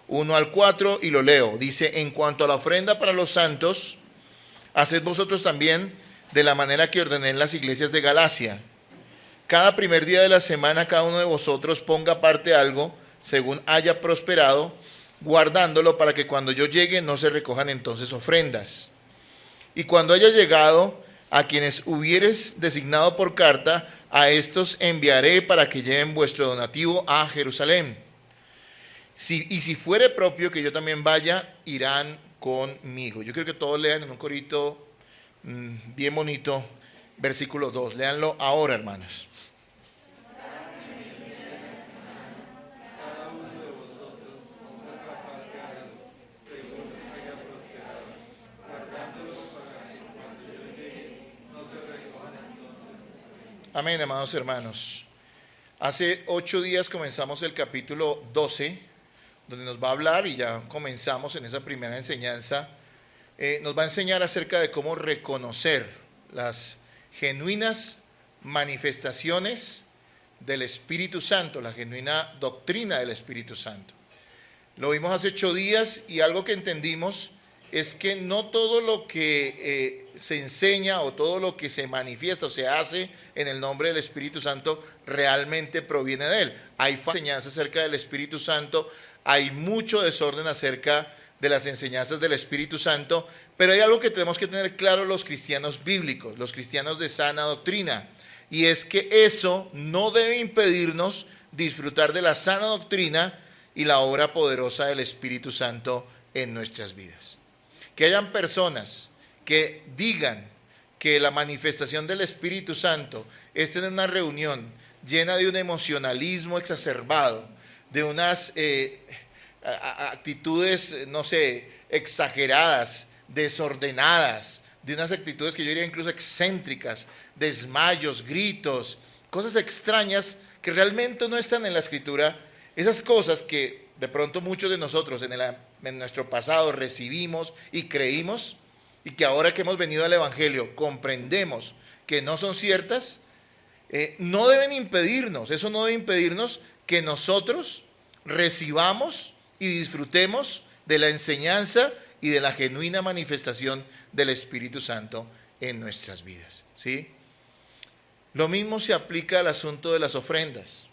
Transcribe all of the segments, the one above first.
1 al 4 y lo leo. Dice: en cuanto a la ofrenda para los santos, haced vosotros también de la manera que ordené en las iglesias de Galacia. Cada primer día de la semana cada uno de vosotros ponga aparte algo, según haya prosperado, guardándolo para que cuando yo llegue no se recojan entonces ofrendas. Y cuando haya llegado, a quienes hubieres designado por carta, a estos enviaré para que lleven vuestro donativo a Jerusalén. Y si fuere propio que yo también vaya, irán conmigo. Yo quiero que todos lean en un corito bien bonito, versículo 2. Léanlo ahora, hermanos. Amén, amados hermanos. Hace 8 días comenzamos el capítulo 12, donde nos va a hablar, y ya comenzamos en esa primera enseñanza, nos va a enseñar acerca de cómo reconocer las genuinas manifestaciones del Espíritu Santo, la genuina doctrina del Espíritu Santo. Lo vimos hace 8 días y algo que entendimos es que no todo lo que se enseña o todo lo que se manifiesta o se hace en el nombre del Espíritu Santo realmente proviene de él. Hay enseñanzas acerca del Espíritu Santo, hay mucho desorden acerca de las enseñanzas del Espíritu Santo, pero hay algo que tenemos que tener claro los cristianos bíblicos, los cristianos de sana doctrina, y es que eso no debe impedirnos disfrutar de la sana doctrina y la obra poderosa del Espíritu Santo en nuestras vidas. Que hayan personas que digan que la manifestación del Espíritu Santo es tener una reunión llena de un emocionalismo exacerbado, de unas actitudes, no sé, exageradas, desordenadas, de unas actitudes que yo diría incluso excéntricas, desmayos, gritos, cosas extrañas que realmente no están en la Escritura. Esas cosas que de pronto muchos de nosotros en nuestro pasado recibimos y creímos, y que ahora que hemos venido al Evangelio comprendemos que no son ciertas, no deben impedirnos, eso no debe impedirnos que nosotros recibamos y disfrutemos de la enseñanza y de la genuina manifestación del Espíritu Santo en nuestras vidas, ¿sí? Lo mismo se aplica al asunto de las ofrendas.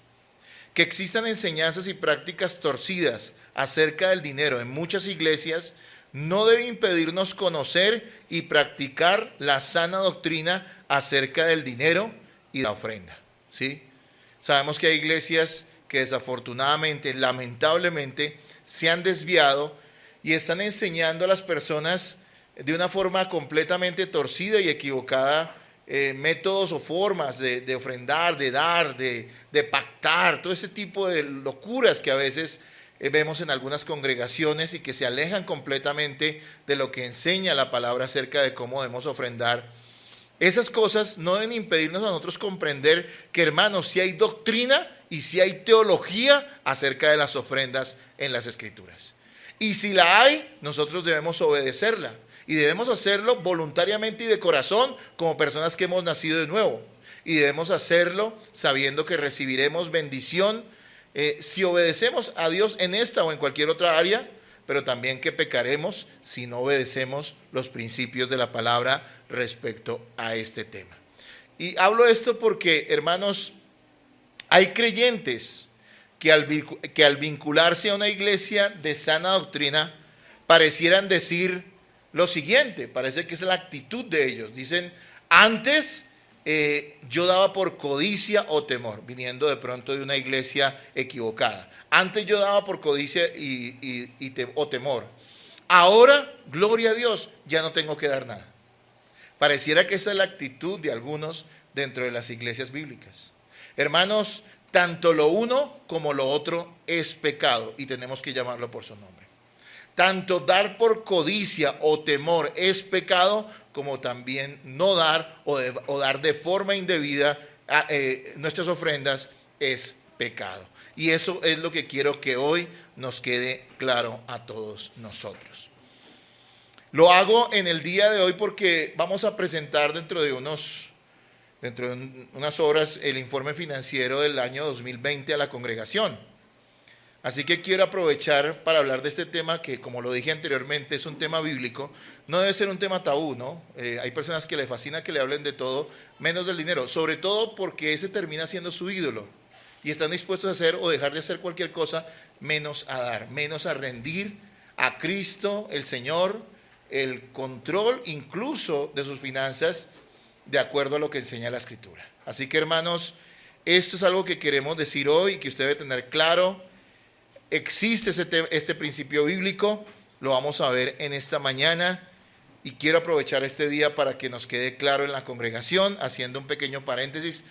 Que existan enseñanzas y prácticas torcidas acerca del dinero en muchas iglesias no debe impedirnos conocer y practicar la sana doctrina acerca del dinero y la ofrenda, ¿sí? Sabemos que hay iglesias que desafortunadamente, lamentablemente, se han desviado y están enseñando a las personas de una forma completamente torcida y equivocada métodos o formas de ofrendar, de dar, de pactar, todo ese tipo de locuras que a veces vemos en algunas congregaciones y que se alejan completamente de lo que enseña la palabra acerca de cómo debemos ofrendar. Esas cosas no deben impedirnos a nosotros comprender que, hermanos, si hay doctrina y si hay teología acerca de las ofrendas en las Escrituras. Y si la hay, nosotros debemos obedecerla. Y debemos hacerlo voluntariamente y de corazón, como personas que hemos nacido de nuevo. Y debemos hacerlo sabiendo que recibiremos bendición si obedecemos a Dios en esta o en cualquier otra área, pero también que pecaremos si no obedecemos los principios de la palabra respecto a este tema. Y hablo esto porque, hermanos, hay creyentes que al vincularse a una iglesia de sana doctrina parecieran decir lo siguiente, parece que es la actitud de ellos. Dicen: antes yo daba por codicia o temor, viniendo de pronto de una iglesia equivocada. Antes yo daba por codicia o temor. Ahora, gloria a Dios, ya no tengo que dar nada. Pareciera que esa es la actitud de algunos dentro de las iglesias bíblicas. Hermanos, tanto lo uno como lo otro es pecado y tenemos que llamarlo por su nombre. Tanto dar por codicia o temor es pecado, como también no dar o dar de forma indebida nuestras ofrendas es pecado. Y eso es lo que quiero que hoy nos quede claro a todos nosotros. Lo hago en el día de hoy porque vamos a presentar dentro de unas horas el informe financiero del año 2020 a la congregación. Así que quiero aprovechar para hablar de este tema que, como lo dije anteriormente, es un tema bíblico. No debe ser un tema tabú, ¿no? Hay personas que les fascina que le hablen de todo, menos del dinero, sobre todo porque ese termina siendo su ídolo y están dispuestos a hacer o dejar de hacer cualquier cosa menos a dar, menos a rendir a Cristo, el Señor, el control incluso de sus finanzas de acuerdo a lo que enseña la Escritura. Así que, hermanos, esto es algo que queremos decir hoy y que usted debe tener claro. Existe este principio bíblico, lo vamos a ver en esta mañana y quiero aprovechar este día para que nos quede claro en la congregación, haciendo un pequeño paréntesis.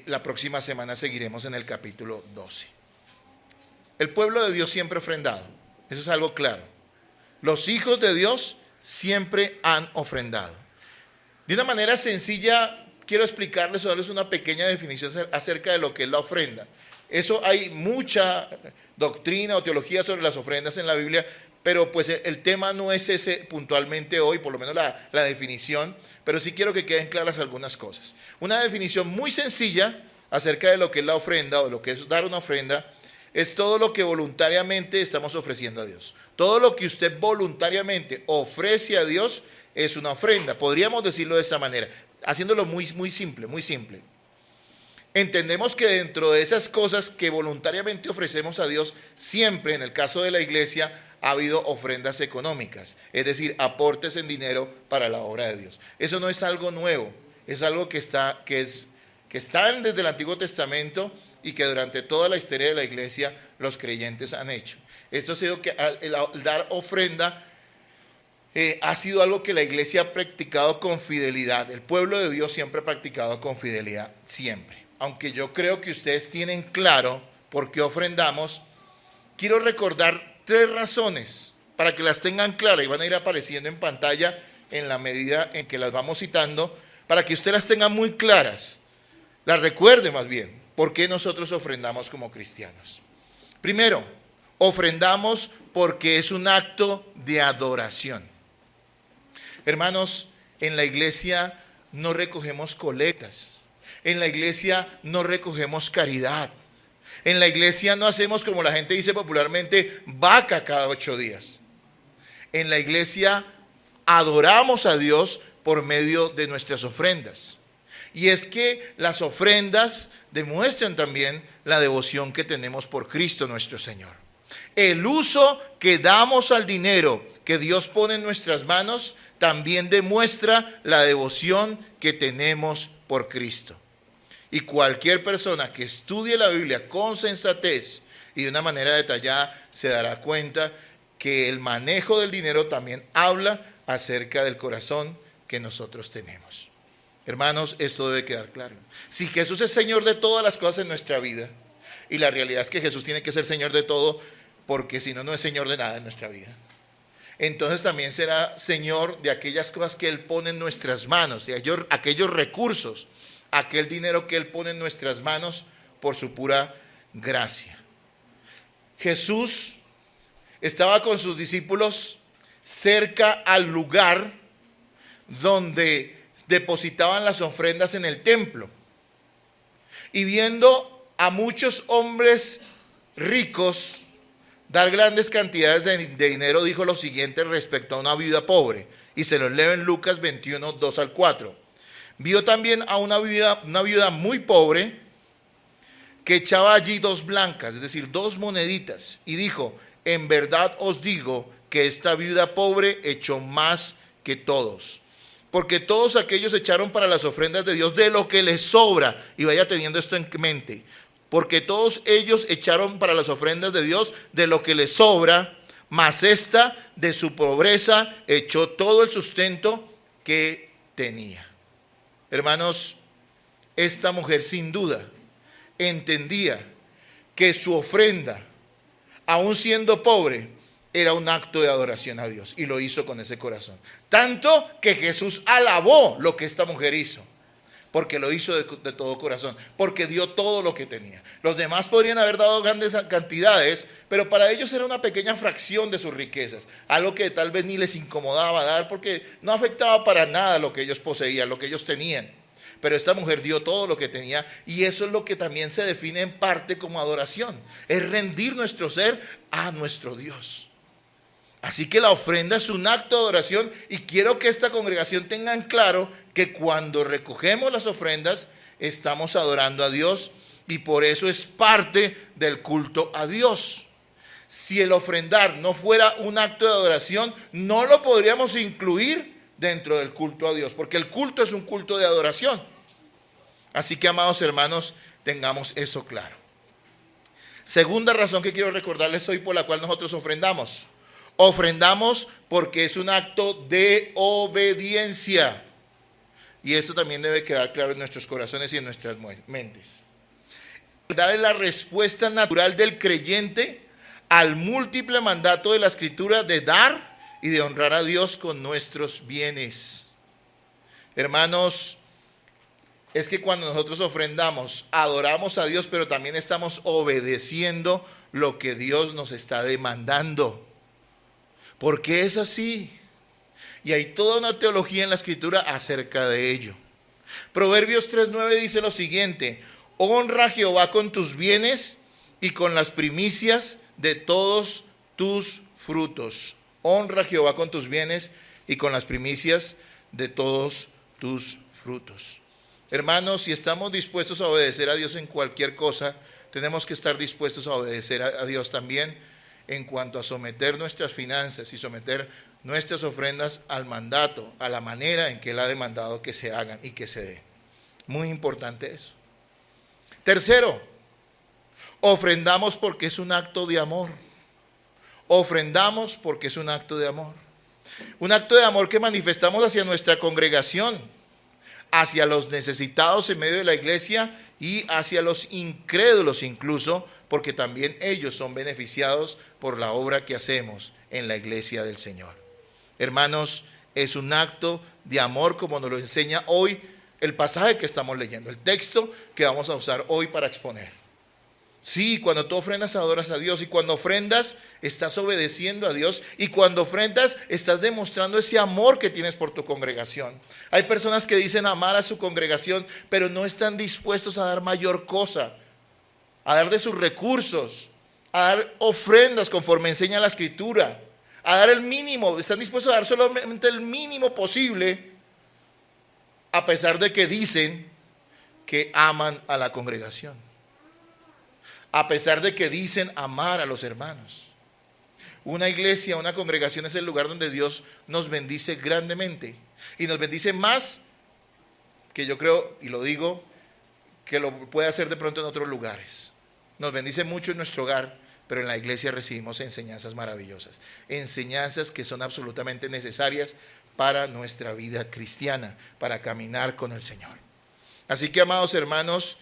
La próxima semana seguiremos en el capítulo 12. El pueblo de Dios siempre ha ofrendado, eso es algo claro. Los hijos de Dios siempre han ofrendado. De una manera sencilla, quiero explicarles o darles una pequeña definición acerca de lo que es la ofrenda. Eso hay mucha doctrina o teología sobre las ofrendas en la Biblia, pero pues el tema no es ese puntualmente hoy, por lo menos la definición, pero sí quiero que queden claras algunas cosas. Una definición muy sencilla acerca de lo que es la ofrenda o lo que es dar una ofrenda es todo lo que voluntariamente estamos ofreciendo a Dios. Todo lo que usted voluntariamente ofrece a Dios es una ofrenda. Podríamos decirlo de esa manera, haciéndolo muy simple, muy simple. Entendemos que dentro de esas cosas que voluntariamente ofrecemos a Dios, siempre en el caso de la iglesia ha habido ofrendas económicas, es decir, aportes en dinero para la obra de Dios. Eso no es algo nuevo, es algo que está desde el Antiguo Testamento y que durante toda la historia de la iglesia los creyentes han hecho. Esto ha sido que el dar ofrenda ha sido algo que la iglesia ha practicado con fidelidad. El pueblo de Dios siempre ha practicado con fidelidad, siempre. Aunque yo creo que ustedes tienen claro por qué ofrendamos, quiero recordar 3 razones para que las tengan claras y van a ir apareciendo en pantalla en la medida en que las vamos citando, para que ustedes las tengan muy claras, las recuerde más bien, por qué nosotros ofrendamos como cristianos. Primero, ofrendamos porque es un acto de adoración. Hermanos, en la iglesia no recogemos colectas. En la iglesia no recogemos caridad. En la iglesia no hacemos, como la gente dice popularmente, vaca cada 8 días. En la iglesia adoramos a Dios por medio de nuestras ofrendas. Y es que las ofrendas demuestran también la devoción que tenemos por Cristo nuestro Señor. El uso que damos al dinero que Dios pone en nuestras manos también demuestra la devoción que tenemos por Cristo. Y cualquier persona que estudie la Biblia con sensatez y de una manera detallada se dará cuenta que el manejo del dinero también habla acerca del corazón que nosotros tenemos. Hermanos, esto debe quedar claro. Si Jesús es Señor de todas las cosas en nuestra vida, y la realidad es que Jesús tiene que ser Señor de todo, porque si no, no es Señor de nada en nuestra vida. Entonces también será Señor de aquellas cosas que Él pone en nuestras manos, de aquellos recursos, aquel dinero que Él pone en nuestras manos por su pura gracia. Jesús estaba con sus discípulos cerca al lugar donde depositaban las ofrendas en el templo. Y viendo a muchos hombres ricos dar grandes cantidades de dinero, dijo lo siguiente respecto a una viuda pobre. Y se los leo en Lucas 21, 2 al 4. Vio también a una viuda muy pobre que echaba allí 2 blancas, es decir, 2 moneditas. Y dijo, en verdad os digo que esta viuda pobre echó más que todos. Porque todos aquellos echaron para las ofrendas de Dios de lo que les sobra. Y vaya teniendo esto en mente. Porque todos ellos echaron para las ofrendas de Dios de lo que les sobra. Mas esta de su pobreza echó todo el sustento que tenía. Hermanos, esta mujer sin duda entendía que su ofrenda, aun siendo pobre, era un acto de adoración a Dios y lo hizo con ese corazón. Tanto que Jesús alabó lo que esta mujer hizo, porque lo hizo de todo corazón, porque dio todo lo que tenía. Los demás podrían haber dado grandes cantidades, pero para ellos era una pequeña fracción de sus riquezas, algo que tal vez ni les incomodaba dar porque no afectaba para nada lo que ellos poseían, lo que ellos tenían. pero esta mujer dio todo lo que tenía, y eso es lo que también se define en parte como adoración, es rendir nuestro ser a nuestro Dios. Así que la ofrenda es un acto de adoración, y quiero que esta congregación tenga en claro que cuando recogemos las ofrendas estamos adorando a Dios, y por eso es parte del culto a Dios. Si el ofrendar no fuera un acto de adoración, no lo podríamos incluir dentro del culto a Dios, porque el culto es un culto de adoración. Así que, amados hermanos, tengamos eso claro. Segunda razón que quiero recordarles hoy por la cual nosotros ofrendamos. Ofrendamos porque es un acto de obediencia. Y esto también debe quedar claro en nuestros corazones y en nuestras mentes. Dar la respuesta natural del creyente al múltiple mandato de la Escritura de dar y de honrar a Dios con nuestros bienes. Hermanos, es que cuando nosotros ofrendamos, adoramos a Dios, pero también estamos obedeciendo lo que Dios nos está demandando. ¿Por qué es así? Y hay toda una teología en la Escritura acerca de ello. Proverbios 3:9 dice lo siguiente: honra a Jehová con tus bienes y con las primicias de todos tus frutos. Honra a Jehová con tus bienes y con las primicias de todos tus frutos. Hermanos, si estamos dispuestos a obedecer a Dios en cualquier cosa, tenemos que estar dispuestos a obedecer a Dios también en cuanto a someter nuestras finanzas y someter nuestras ofrendas al mandato, a la manera en que Él ha demandado que se hagan y que se den. Muy importante eso. Tercero, ofrendamos porque es un acto de amor. Ofrendamos porque es un acto de amor. Un acto de amor que manifestamos hacia nuestra congregación, hacia los necesitados en medio de la iglesia y hacia los incrédulos incluso, porque también ellos son beneficiados por la obra que hacemos en la iglesia del Señor. Hermanos, es un acto de amor como nos lo enseña hoy el pasaje que estamos leyendo, el texto que vamos a usar hoy para exponer. Sí, cuando tú ofrendas adoras a Dios, y cuando ofrendas estás obedeciendo a Dios, y cuando ofrendas estás demostrando ese amor que tienes por tu congregación. Hay personas que dicen amar a su congregación, pero no están dispuestos a dar mayor cosa, a dar de sus recursos, a dar ofrendas conforme enseña la Escritura, a dar el mínimo, están dispuestos a dar solamente el mínimo posible, a pesar de que dicen que aman a la congregación. A pesar de que dicen amar a los hermanos. Una iglesia, una congregación es el lugar donde Dios nos bendice grandemente. Y nos bendice más que yo creo, y lo digo, que lo puede hacer de pronto en otros lugares. Nos bendice mucho en nuestro hogar, pero en la iglesia recibimos enseñanzas maravillosas. Enseñanzas que son absolutamente necesarias para nuestra vida cristiana, para caminar con el Señor. Así que, amados hermanos,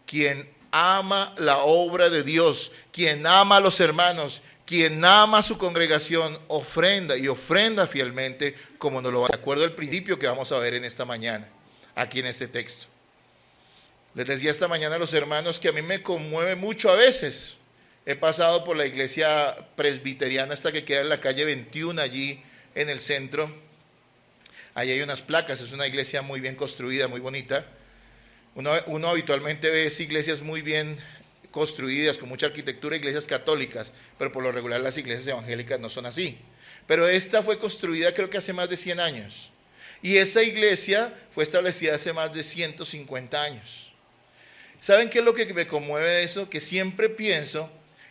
quien ama la obra de Dios, quien ama a los hermanos, quien ama a su congregación, ofrenda y ofrenda fielmente, como nos lo va de acuerdo al principio que vamos a ver en esta mañana, aquí en este texto. Les decía esta mañana a los hermanos que a mí me conmueve mucho a veces. He pasado por la iglesia presbiteriana esta que queda en la calle 21, allí en el centro. Allí hay unas placas, es una iglesia muy bien construida, muy bonita. Uno habitualmente ve iglesias muy bien construidas, con mucha arquitectura, iglesias católicas, pero por lo regular las iglesias evangélicas no son así. Pero esta fue construida creo que hace más de 100 años. Y esa iglesia fue establecida hace más de 150 años. ¿Saben qué es lo que me conmueve de eso? Que siempre pienso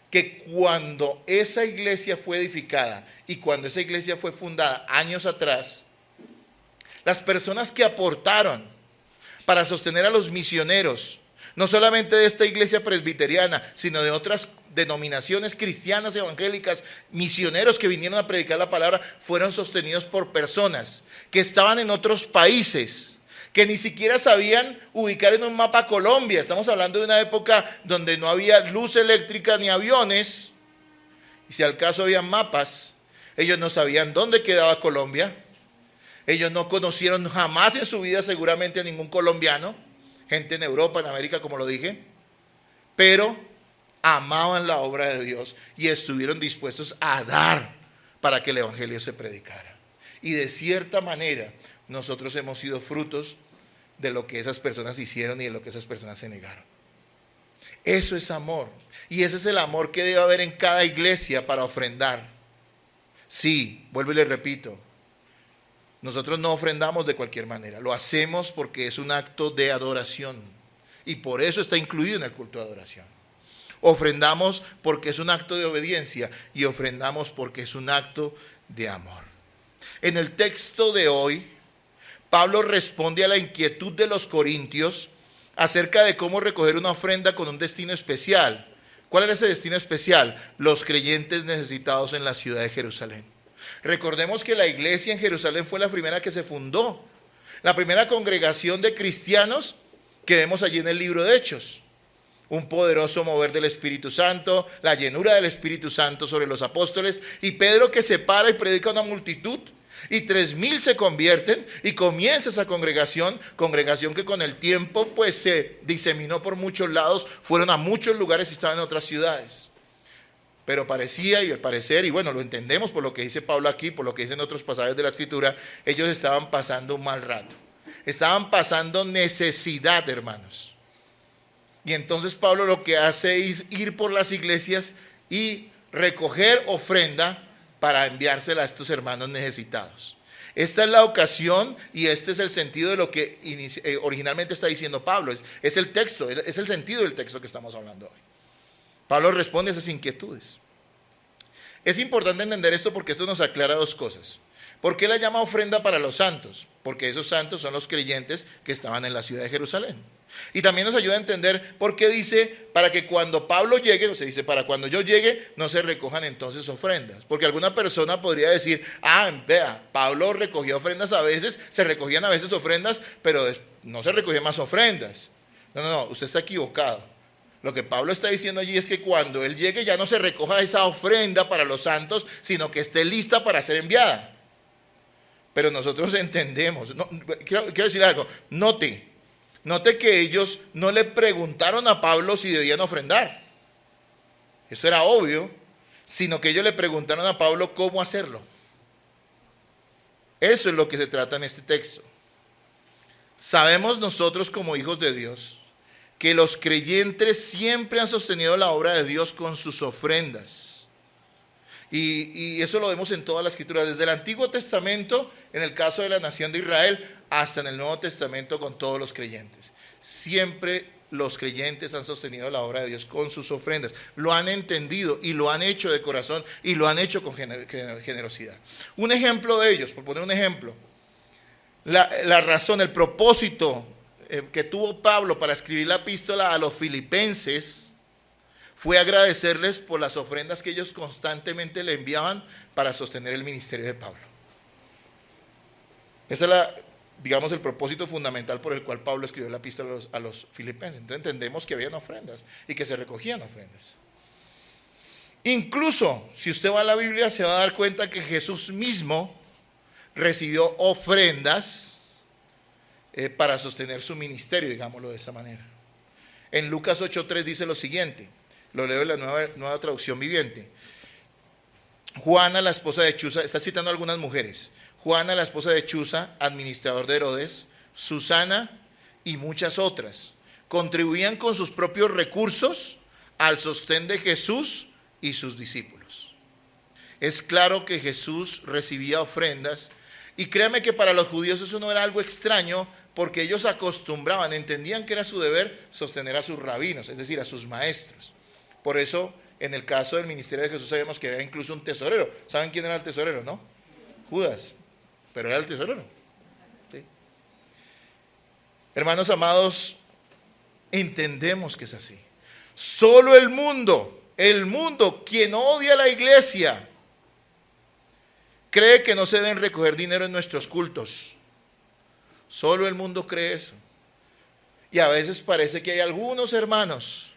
que cuando esa iglesia fue edificada y cuando esa iglesia fue fundada años atrás, las personas que aportaron para sostener a los misioneros, no solamente de esta iglesia presbiteriana, sino de otras denominaciones cristianas evangélicas, misioneros que vinieron a predicar la palabra, fueron sostenidos por personas que estaban en otros países, que ni siquiera sabían ubicar en un mapa Colombia. Estamos hablando de una época donde no había luz eléctrica ni aviones, y si al caso había mapas, ellos no sabían dónde quedaba Colombia. Ellos no conocieron jamás en su vida seguramente a ningún colombiano, gente en Europa, en América, como lo dije, pero amaban la obra de Dios y estuvieron dispuestos a dar para que el evangelio se predicara. Y de cierta manera nosotros hemos sido frutos de lo que esas personas hicieron y de lo que esas personas se negaron. Eso es amor. Y ese es el amor que debe haber en cada iglesia para ofrendar. Sí, vuelvo y le repito, nosotros no ofrendamos de cualquier manera, lo hacemos porque es un acto de adoración y por eso está incluido en el culto de adoración. Ofrendamos porque es un acto de obediencia y ofrendamos porque es un acto de amor. En el texto de hoy, Pablo responde a la inquietud de los corintios acerca de cómo recoger una ofrenda con un destino especial. ¿Cuál era ese destino especial? Los creyentes necesitados en la ciudad de Jerusalén. Recordemos que la iglesia en Jerusalén fue la primera que se fundó, la primera congregación de cristianos que vemos allí en el libro de Hechos. Un poderoso mover del Espíritu Santo, la llenura del Espíritu Santo sobre los apóstoles, y Pedro que se para y predica a una multitud, y 3,000 se convierten, y comienza esa congregación que con el tiempo pues se diseminó por muchos lados, fueron a muchos lugares y estaban en otras ciudades. Pero parecía, y al parecer, y bueno, lo entendemos por lo que dice Pablo aquí, por lo que dicen otros pasajes de la Escritura, ellos estaban pasando un mal rato, estaban pasando necesidad, hermanos. Y entonces Pablo lo que hace es ir por las iglesias y recoger ofrenda para enviársela a estos hermanos necesitados. Esta es la ocasión y este es el sentido de lo que originalmente está diciendo Pablo. Es el texto, es el sentido del texto que estamos hablando hoy. Pablo responde a esas inquietudes. Es importante entender esto porque esto nos aclara dos cosas. ¿Por qué la llama ofrenda para los santos? Porque esos santos son los creyentes que estaban en la ciudad de Jerusalén. Y también nos ayuda a entender por qué dice para que cuando Pablo llegue, o se dice para cuando yo llegue, no se recojan entonces ofrendas. Porque alguna persona podría decir, vea, Pablo recogía ofrendas a veces, se recogían a veces ofrendas, pero no se recogían más ofrendas. No, usted está equivocado. Lo que Pablo está diciendo allí es que cuando él llegue ya no se recoja esa ofrenda para los santos, sino que esté lista para ser enviada. Pero nosotros entendemos, quiero decir algo, note que ellos no le preguntaron a Pablo si debían ofrendar. Eso era obvio, sino que ellos le preguntaron a Pablo cómo hacerlo. Eso es lo que se trata en este texto. Sabemos nosotros como hijos de Dios que los creyentes siempre han sostenido la obra de Dios con sus ofrendas. Y eso lo vemos en toda la Escritura, desde el Antiguo Testamento, en el caso de la nación de Israel, hasta en el Nuevo Testamento con todos los creyentes. Siempre los creyentes han sostenido la obra de Dios con sus ofrendas. Lo han entendido y lo han hecho de corazón y lo han hecho con generosidad. Un ejemplo de ellos, por poner un ejemplo, la razón, el propósito que tuvo Pablo para escribir la epístola a los filipenses fue agradecerles por las ofrendas que ellos constantemente le enviaban para sostener el ministerio de Pablo. Ese es digamos, el propósito fundamental por el cual Pablo escribió la epístola a los filipenses. Entonces entendemos que habían ofrendas y que se recogían ofrendas. Incluso, si usted va a la Biblia, se va a dar cuenta que Jesús mismo recibió ofrendas para sostener su ministerio, digámoslo de esa manera. En Lucas 8:3 dice lo siguiente. Lo leo en la nueva traducción viviente. Juana, la esposa de Chuza, está citando a algunas mujeres. Juana, la esposa de Chuza, administrador de Herodes, Susana y muchas otras, contribuían con sus propios recursos al sostén de Jesús y sus discípulos. Es claro que Jesús recibía ofrendas y créame que para los judíos eso no era algo extraño porque ellos acostumbraban, entendían que era su deber sostener a sus rabinos, es decir, a sus maestros. Por eso, en el caso del ministerio de Jesús sabemos que había incluso un tesorero. ¿Saben quién era el tesorero, no? Judas, pero era el tesorero. ¿Sí? Hermanos amados, entendemos que es así. Solo el mundo, quien odia a la iglesia, cree que no se deben recoger dinero en nuestros cultos. Solo el mundo cree eso. Y a veces parece que hay algunos hermanos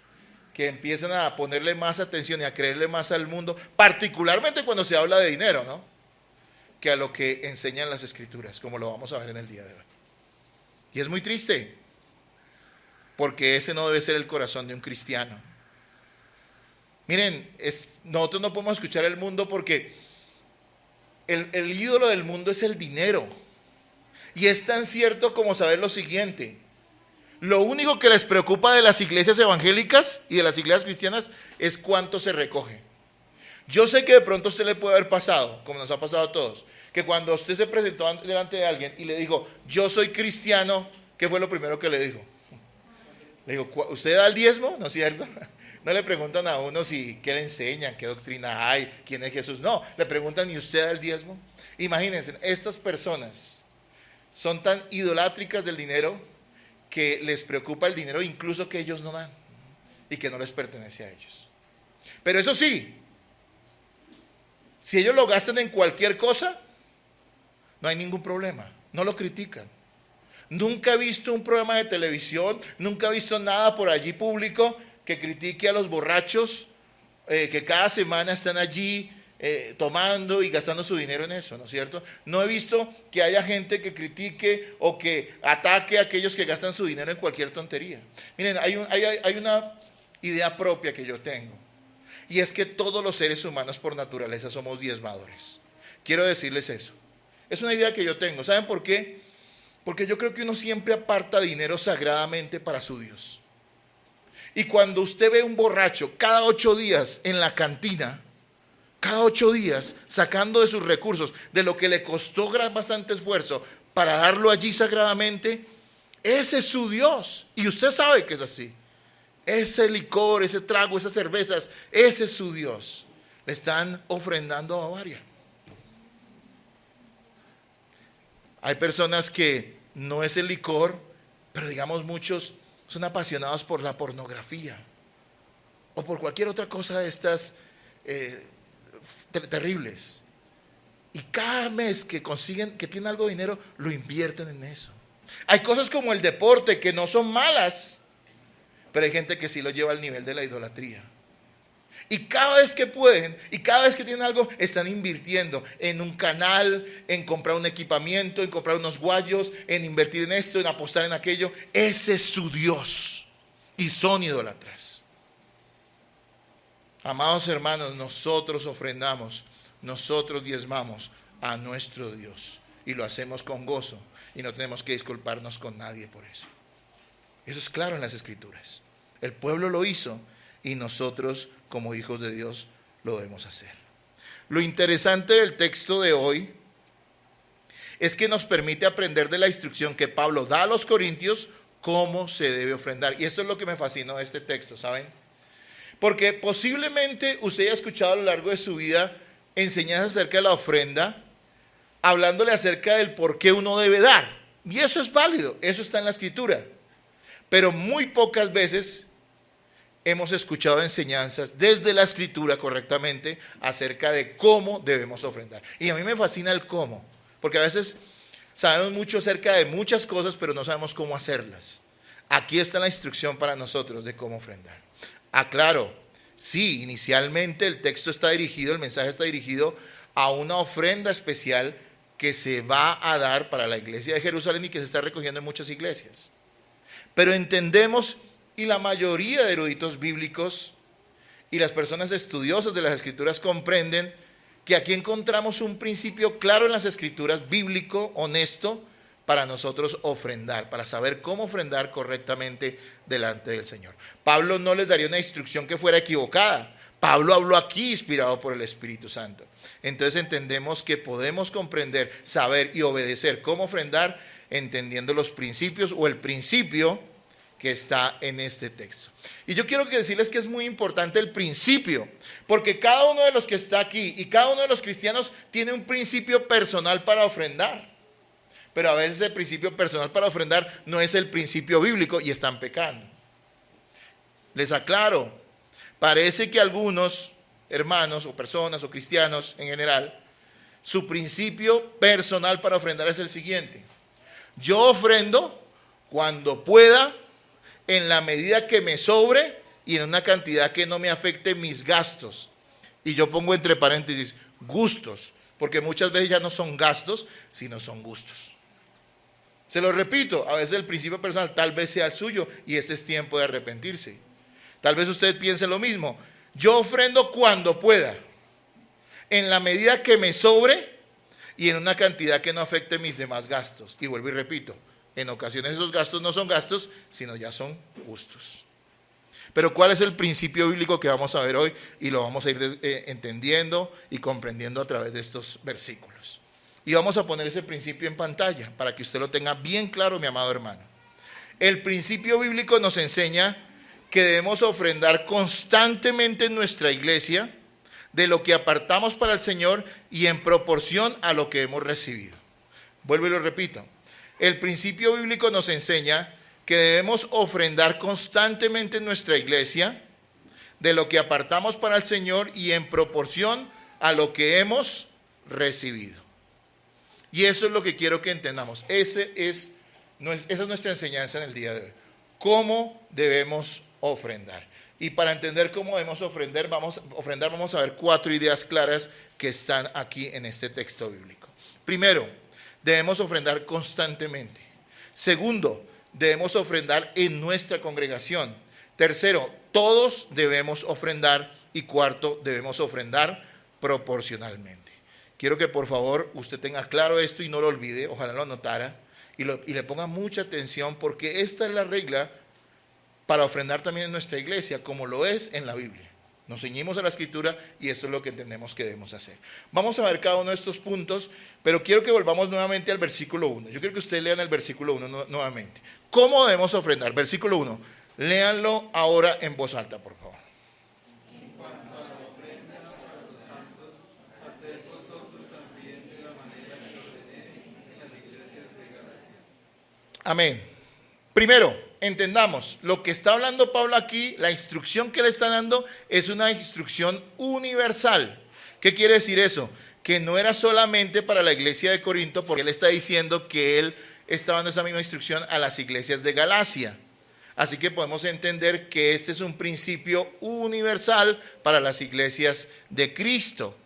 que empiezan a ponerle más atención y a creerle más al mundo, particularmente cuando se habla de dinero, ¿no? Que a lo que enseñan las Escrituras, como lo vamos a ver en el día de hoy. Y es muy triste, porque ese no debe ser el corazón de un cristiano. Miren, nosotros no podemos escuchar el mundo porque el ídolo del mundo es el dinero. Y es tan cierto como saber lo siguiente: lo único que les preocupa de las iglesias evangélicas y de las iglesias cristianas es cuánto se recoge. Yo sé que de pronto a usted le puede haber pasado, como nos ha pasado a todos, que cuando usted se presentó delante de alguien y le dijo, yo soy cristiano, ¿qué fue lo primero que le dijo? Le digo, ¿usted da el diezmo? ¿No es cierto? No le preguntan a uno si qué le enseñan, qué doctrina hay, quién es Jesús. No, le preguntan, ¿y usted da el diezmo? Imagínense, estas personas son tan idolátricas del dinero que les preocupa el dinero incluso que ellos no dan y que no les pertenece a ellos. Pero eso sí, si ellos lo gastan en cualquier cosa, no hay ningún problema, no lo critican. Nunca he visto un programa de televisión, nunca he visto nada por allí público que critique a los borrachos que cada semana están allí tomando y gastando su dinero en eso, ¿no es cierto? No he visto que haya gente que critique o que ataque a aquellos que gastan su dinero en cualquier tontería. Miren, hay una idea propia que yo tengo, y es que todos los seres humanos por naturaleza somos diezmadores. Quiero decirles eso. Es una idea que yo tengo. ¿Saben por qué? Porque yo creo que uno siempre aparta dinero sagradamente para su Dios. Y cuando usted ve un borracho cada 8 días en la cantina, cada 8 días sacando de sus recursos, de lo que le costó bastante esfuerzo para darlo allí sagradamente, ese es su Dios. Y usted sabe que es así. Ese licor, ese trago, esas cervezas, ese es su Dios. Le están ofrendando a varias. Hay personas que no es el licor, pero digamos muchos son apasionados por la pornografía o por cualquier otra cosa de estas terribles. Y cada mes que consiguen, que tienen algo de dinero, lo invierten en eso. Hay cosas como el deporte que no son malas, pero hay gente que sí lo lleva al nivel de la idolatría. Y cada vez que pueden, y cada vez que tienen algo, están invirtiendo en un canal, en comprar un equipamiento, en comprar unos guayos, en invertir en esto, en apostar en aquello. Ese es su Dios. Y son idólatras. Amados hermanos, nosotros ofrendamos, nosotros diezmamos a nuestro Dios. Y lo hacemos con gozo. Y no tenemos que disculparnos con nadie por eso. Eso es claro en las Escrituras. El pueblo lo hizo y nosotros, como hijos de Dios, lo debemos hacer. Lo interesante del texto de hoy es que nos permite aprender de la instrucción que Pablo da a los corintios cómo se debe ofrendar. Y esto es lo que me fascinó de este texto, ¿saben? Porque posiblemente usted haya escuchado a lo largo de su vida enseñanzas acerca de la ofrenda, hablándole acerca del por qué uno debe dar. Y eso es válido, eso está en la Escritura. Pero muy pocas veces hemos escuchado enseñanzas desde la Escritura correctamente acerca de cómo debemos ofrendar. Y a mí me fascina el cómo, porque a veces sabemos mucho acerca de muchas cosas, pero no sabemos cómo hacerlas. Aquí está la instrucción para nosotros de cómo ofrendar. Aclaro, sí, inicialmente el texto está dirigido, el mensaje está dirigido a una ofrenda especial que se va a dar para la iglesia de Jerusalén y que se está recogiendo en muchas iglesias. Pero entendemos, y la mayoría de eruditos bíblicos y las personas estudiosas de las Escrituras comprenden que aquí encontramos un principio claro en las Escrituras, bíblico, honesto, para nosotros ofrendar, para saber cómo ofrendar correctamente delante del Señor. Pablo no les daría una instrucción que fuera equivocada. Pablo habló aquí inspirado por el Espíritu Santo. Entonces entendemos que podemos comprender, saber y obedecer cómo ofrendar, entendiendo los principios o el principio que está en este texto. Y yo quiero decirles que es muy importante el principio, porque cada uno de los que está aquí y cada uno de los cristianos tiene un principio personal para ofrendar. Pero a veces el principio personal para ofrendar no es el principio bíblico y están pecando. Les aclaro, parece que algunos hermanos o personas o cristianos en general, su principio personal para ofrendar es el siguiente: yo ofrendo cuando pueda, en la medida que me sobre y en una cantidad que no me afecte mis gastos. Y yo pongo entre paréntesis gustos, porque muchas veces ya no son gastos, sino son gustos. Se lo repito, a veces el principio personal tal vez sea el suyo y este es tiempo de arrepentirse. Tal vez usted piense lo mismo: yo ofrendo cuando pueda, en la medida que me sobre, y en una cantidad que no afecte mis demás gastos. Y vuelvo y repito, en ocasiones esos gastos no son gastos, sino ya son gustos. Pero ¿cuál es el principio bíblico que vamos a ver hoy? Y lo vamos a ir entendiendo y comprendiendo a través de estos versículos. Y vamos a poner ese principio en pantalla para que usted lo tenga bien claro, mi amado hermano. El principio bíblico nos enseña que debemos ofrendar constantemente en nuestra iglesia de lo que apartamos para el Señor y en proporción a lo que hemos recibido. Vuelvo y lo repito. El principio bíblico nos enseña que debemos ofrendar constantemente en nuestra iglesia de lo que apartamos para el Señor y en proporción a lo que hemos recibido. Y eso es lo que quiero que entendamos. Esa es nuestra enseñanza en el día de hoy. ¿Cómo debemos ofrendar? Y para entender cómo debemos ofrendar, vamos a ver 4 ideas claras que están aquí en este texto bíblico. Primero, debemos ofrendar constantemente. Segundo, debemos ofrendar en nuestra congregación. Tercero, todos debemos ofrendar. Y cuarto, debemos ofrendar proporcionalmente. Quiero que por favor usted tenga claro esto y no lo olvide, ojalá lo anotara y le ponga mucha atención, porque esta es la regla para ofrendar también en nuestra iglesia, como lo es en la Biblia. Nos ceñimos a la Escritura y eso es lo que entendemos que debemos hacer. Vamos a ver cada uno de estos puntos, pero quiero que volvamos nuevamente al versículo 1. Yo quiero que ustedes lean el versículo 1 nuevamente. ¿Cómo debemos ofrendar? Versículo 1. Léanlo ahora en voz alta, por favor. En cuanto a la ofrenda para los santos, haced vosotros también de la manera que ordené en las iglesias de Galacia. Amén. Primero, entendamos, lo que está hablando Pablo aquí, la instrucción que le está dando es una instrucción universal. ¿Qué quiere decir eso? Que no era solamente para la iglesia de Corinto, porque él está diciendo que él estaba dando esa misma instrucción a las iglesias de Galacia. Así que podemos entender que este es un principio universal para las iglesias de Cristo.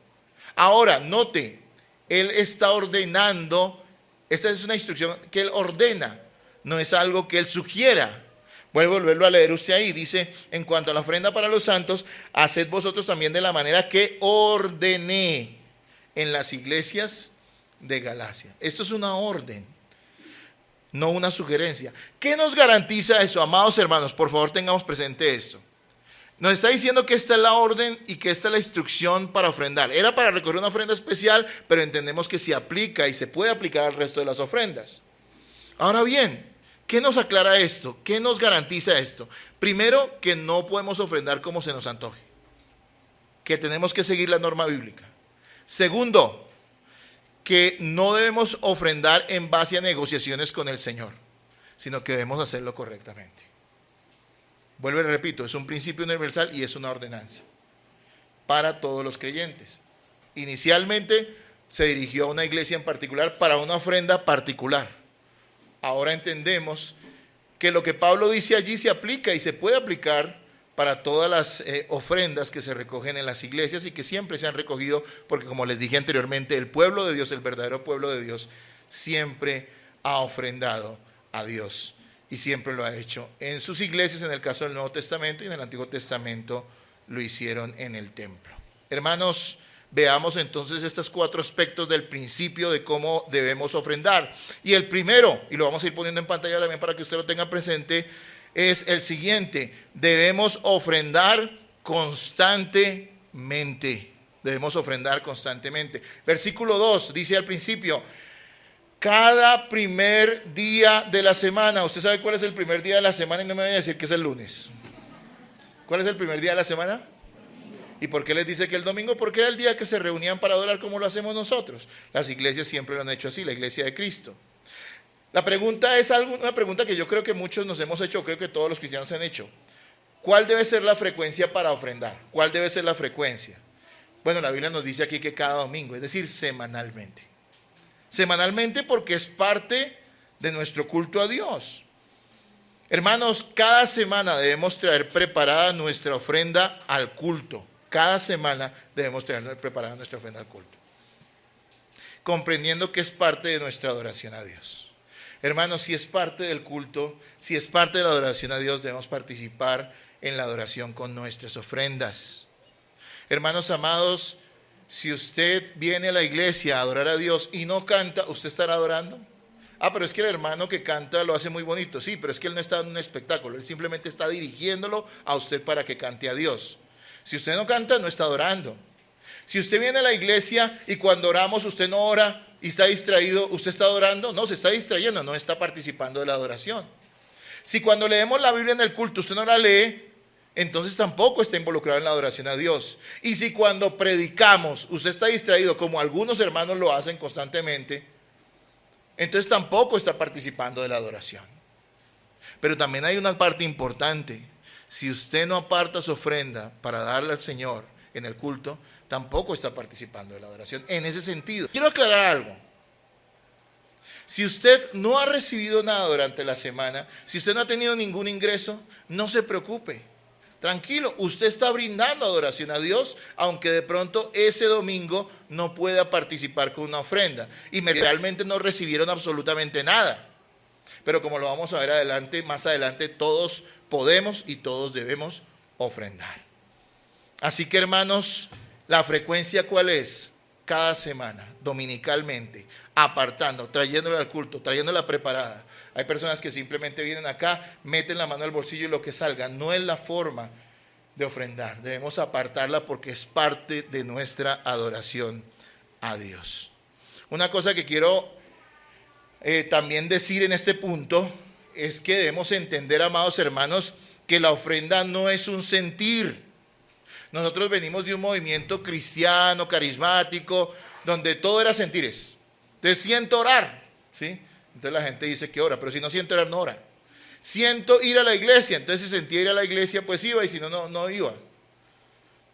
Ahora, note, él está ordenando, esta es una instrucción que él ordena. No es algo que él sugiera. Vuelvo a volverlo a leer usted ahí. Dice, en cuanto a la ofrenda para los santos, haced vosotros también de la manera que ordené en las iglesias de Galacia. Esto es una orden, no una sugerencia. ¿Qué nos garantiza eso, amados hermanos? Por favor, tengamos presente esto. Nos está diciendo que esta es la orden y que esta es la instrucción para ofrendar. Era para recoger una ofrenda especial, pero entendemos que se aplica y se puede aplicar al resto de las ofrendas. Ahora bien, ¿qué nos aclara esto? ¿Qué nos garantiza esto? Primero, que no podemos ofrendar como se nos antoje, que tenemos que seguir la norma bíblica. Segundo, que no debemos ofrendar en base a negociaciones con el Señor, sino que debemos hacerlo correctamente. Vuelvo y repito, es un principio universal y es una ordenanza para todos los creyentes. Inicialmente se dirigió a una iglesia en particular para una ofrenda particular. Ahora entendemos que lo que Pablo dice allí se aplica y se puede aplicar para todas las ofrendas que se recogen en las iglesias y que siempre se han recogido, porque como les dije anteriormente, el pueblo de Dios, el verdadero pueblo de Dios, siempre ha ofrendado a Dios y siempre lo ha hecho en sus iglesias, en el caso del Nuevo Testamento, y en el Antiguo Testamento lo hicieron en el templo. Hermanos, veamos entonces estos 4 aspectos del principio de cómo debemos ofrendar. Y el primero, y lo vamos a ir poniendo en pantalla también para que usted lo tenga presente, es el siguiente: debemos ofrendar constantemente. Debemos ofrendar constantemente. Versículo 2 dice al principio, cada primer día de la semana. ¿Usted sabe cuál es el primer día de la semana? Y no me vaya a decir que es el lunes. ¿Cuál es el primer día de la semana? ¿Y por qué les dice que el domingo? Porque era el día que se reunían para adorar como lo hacemos nosotros. Las iglesias siempre lo han hecho así, la iglesia de Cristo. La pregunta es una pregunta que yo creo que muchos nos hemos hecho, creo que todos los cristianos se han hecho. ¿Cuál debe ser la frecuencia para ofrendar? ¿Cuál debe ser la frecuencia? Bueno, la Biblia nos dice aquí que cada domingo, es decir, semanalmente. Semanalmente porque es parte de nuestro culto a Dios. Hermanos, cada semana debemos traer preparada nuestra ofrenda al culto. Cada semana debemos tener preparada nuestra ofrenda al culto, comprendiendo que es parte de nuestra adoración a Dios. Hermanos, si es parte del culto, si es parte de la adoración a Dios, debemos participar en la adoración con nuestras ofrendas. Hermanos amados, si usted viene a la iglesia a adorar a Dios y no canta, ¿usted estará adorando? Ah, pero es que el hermano que canta lo hace muy bonito. Sí, pero es que él no está en un espectáculo, él simplemente está dirigiéndolo a usted para que cante a Dios. Si usted no canta, no está adorando. Si usted viene a la iglesia y cuando oramos usted no ora y está distraído, ¿usted está adorando? No, se está distrayendo, no está participando de la adoración. Si cuando leemos la Biblia en el culto usted no la lee, entonces tampoco está involucrado en la adoración a Dios. Y si cuando predicamos usted está distraído, como algunos hermanos lo hacen constantemente, entonces tampoco está participando de la adoración. Pero también hay una parte importante. Si usted no aparta su ofrenda para darle al Señor en el culto, tampoco está participando de la adoración. En ese sentido, quiero aclarar algo. Si usted no ha recibido nada durante la semana, si usted no ha tenido ningún ingreso, no se preocupe. Tranquilo, usted está brindando adoración a Dios, aunque de pronto ese domingo no pueda participar con una ofrenda. Y realmente no recibieron absolutamente nada. Pero como lo vamos a ver adelante, más adelante, todos podemos y todos debemos ofrendar. Así que, hermanos, ¿la frecuencia cuál es? Cada semana, dominicalmente, apartando, trayéndola al culto, trayéndola preparada. Hay personas que simplemente vienen acá, meten la mano al bolsillo y lo que salga. No es la forma de ofrendar. Debemos apartarla porque es parte de nuestra adoración a Dios. Una cosa que quiero también decir en este punto es que debemos entender, amados hermanos, que la ofrenda no es un sentir. Nosotros venimos de un movimiento cristiano, carismático, donde todo era sentires. Entonces siento orar, ¿sí? Entonces la gente dice que ora, pero si no siento orar, no ora. Siento ir a la iglesia, entonces si sentía ir a la iglesia, pues iba, y si no, no iba.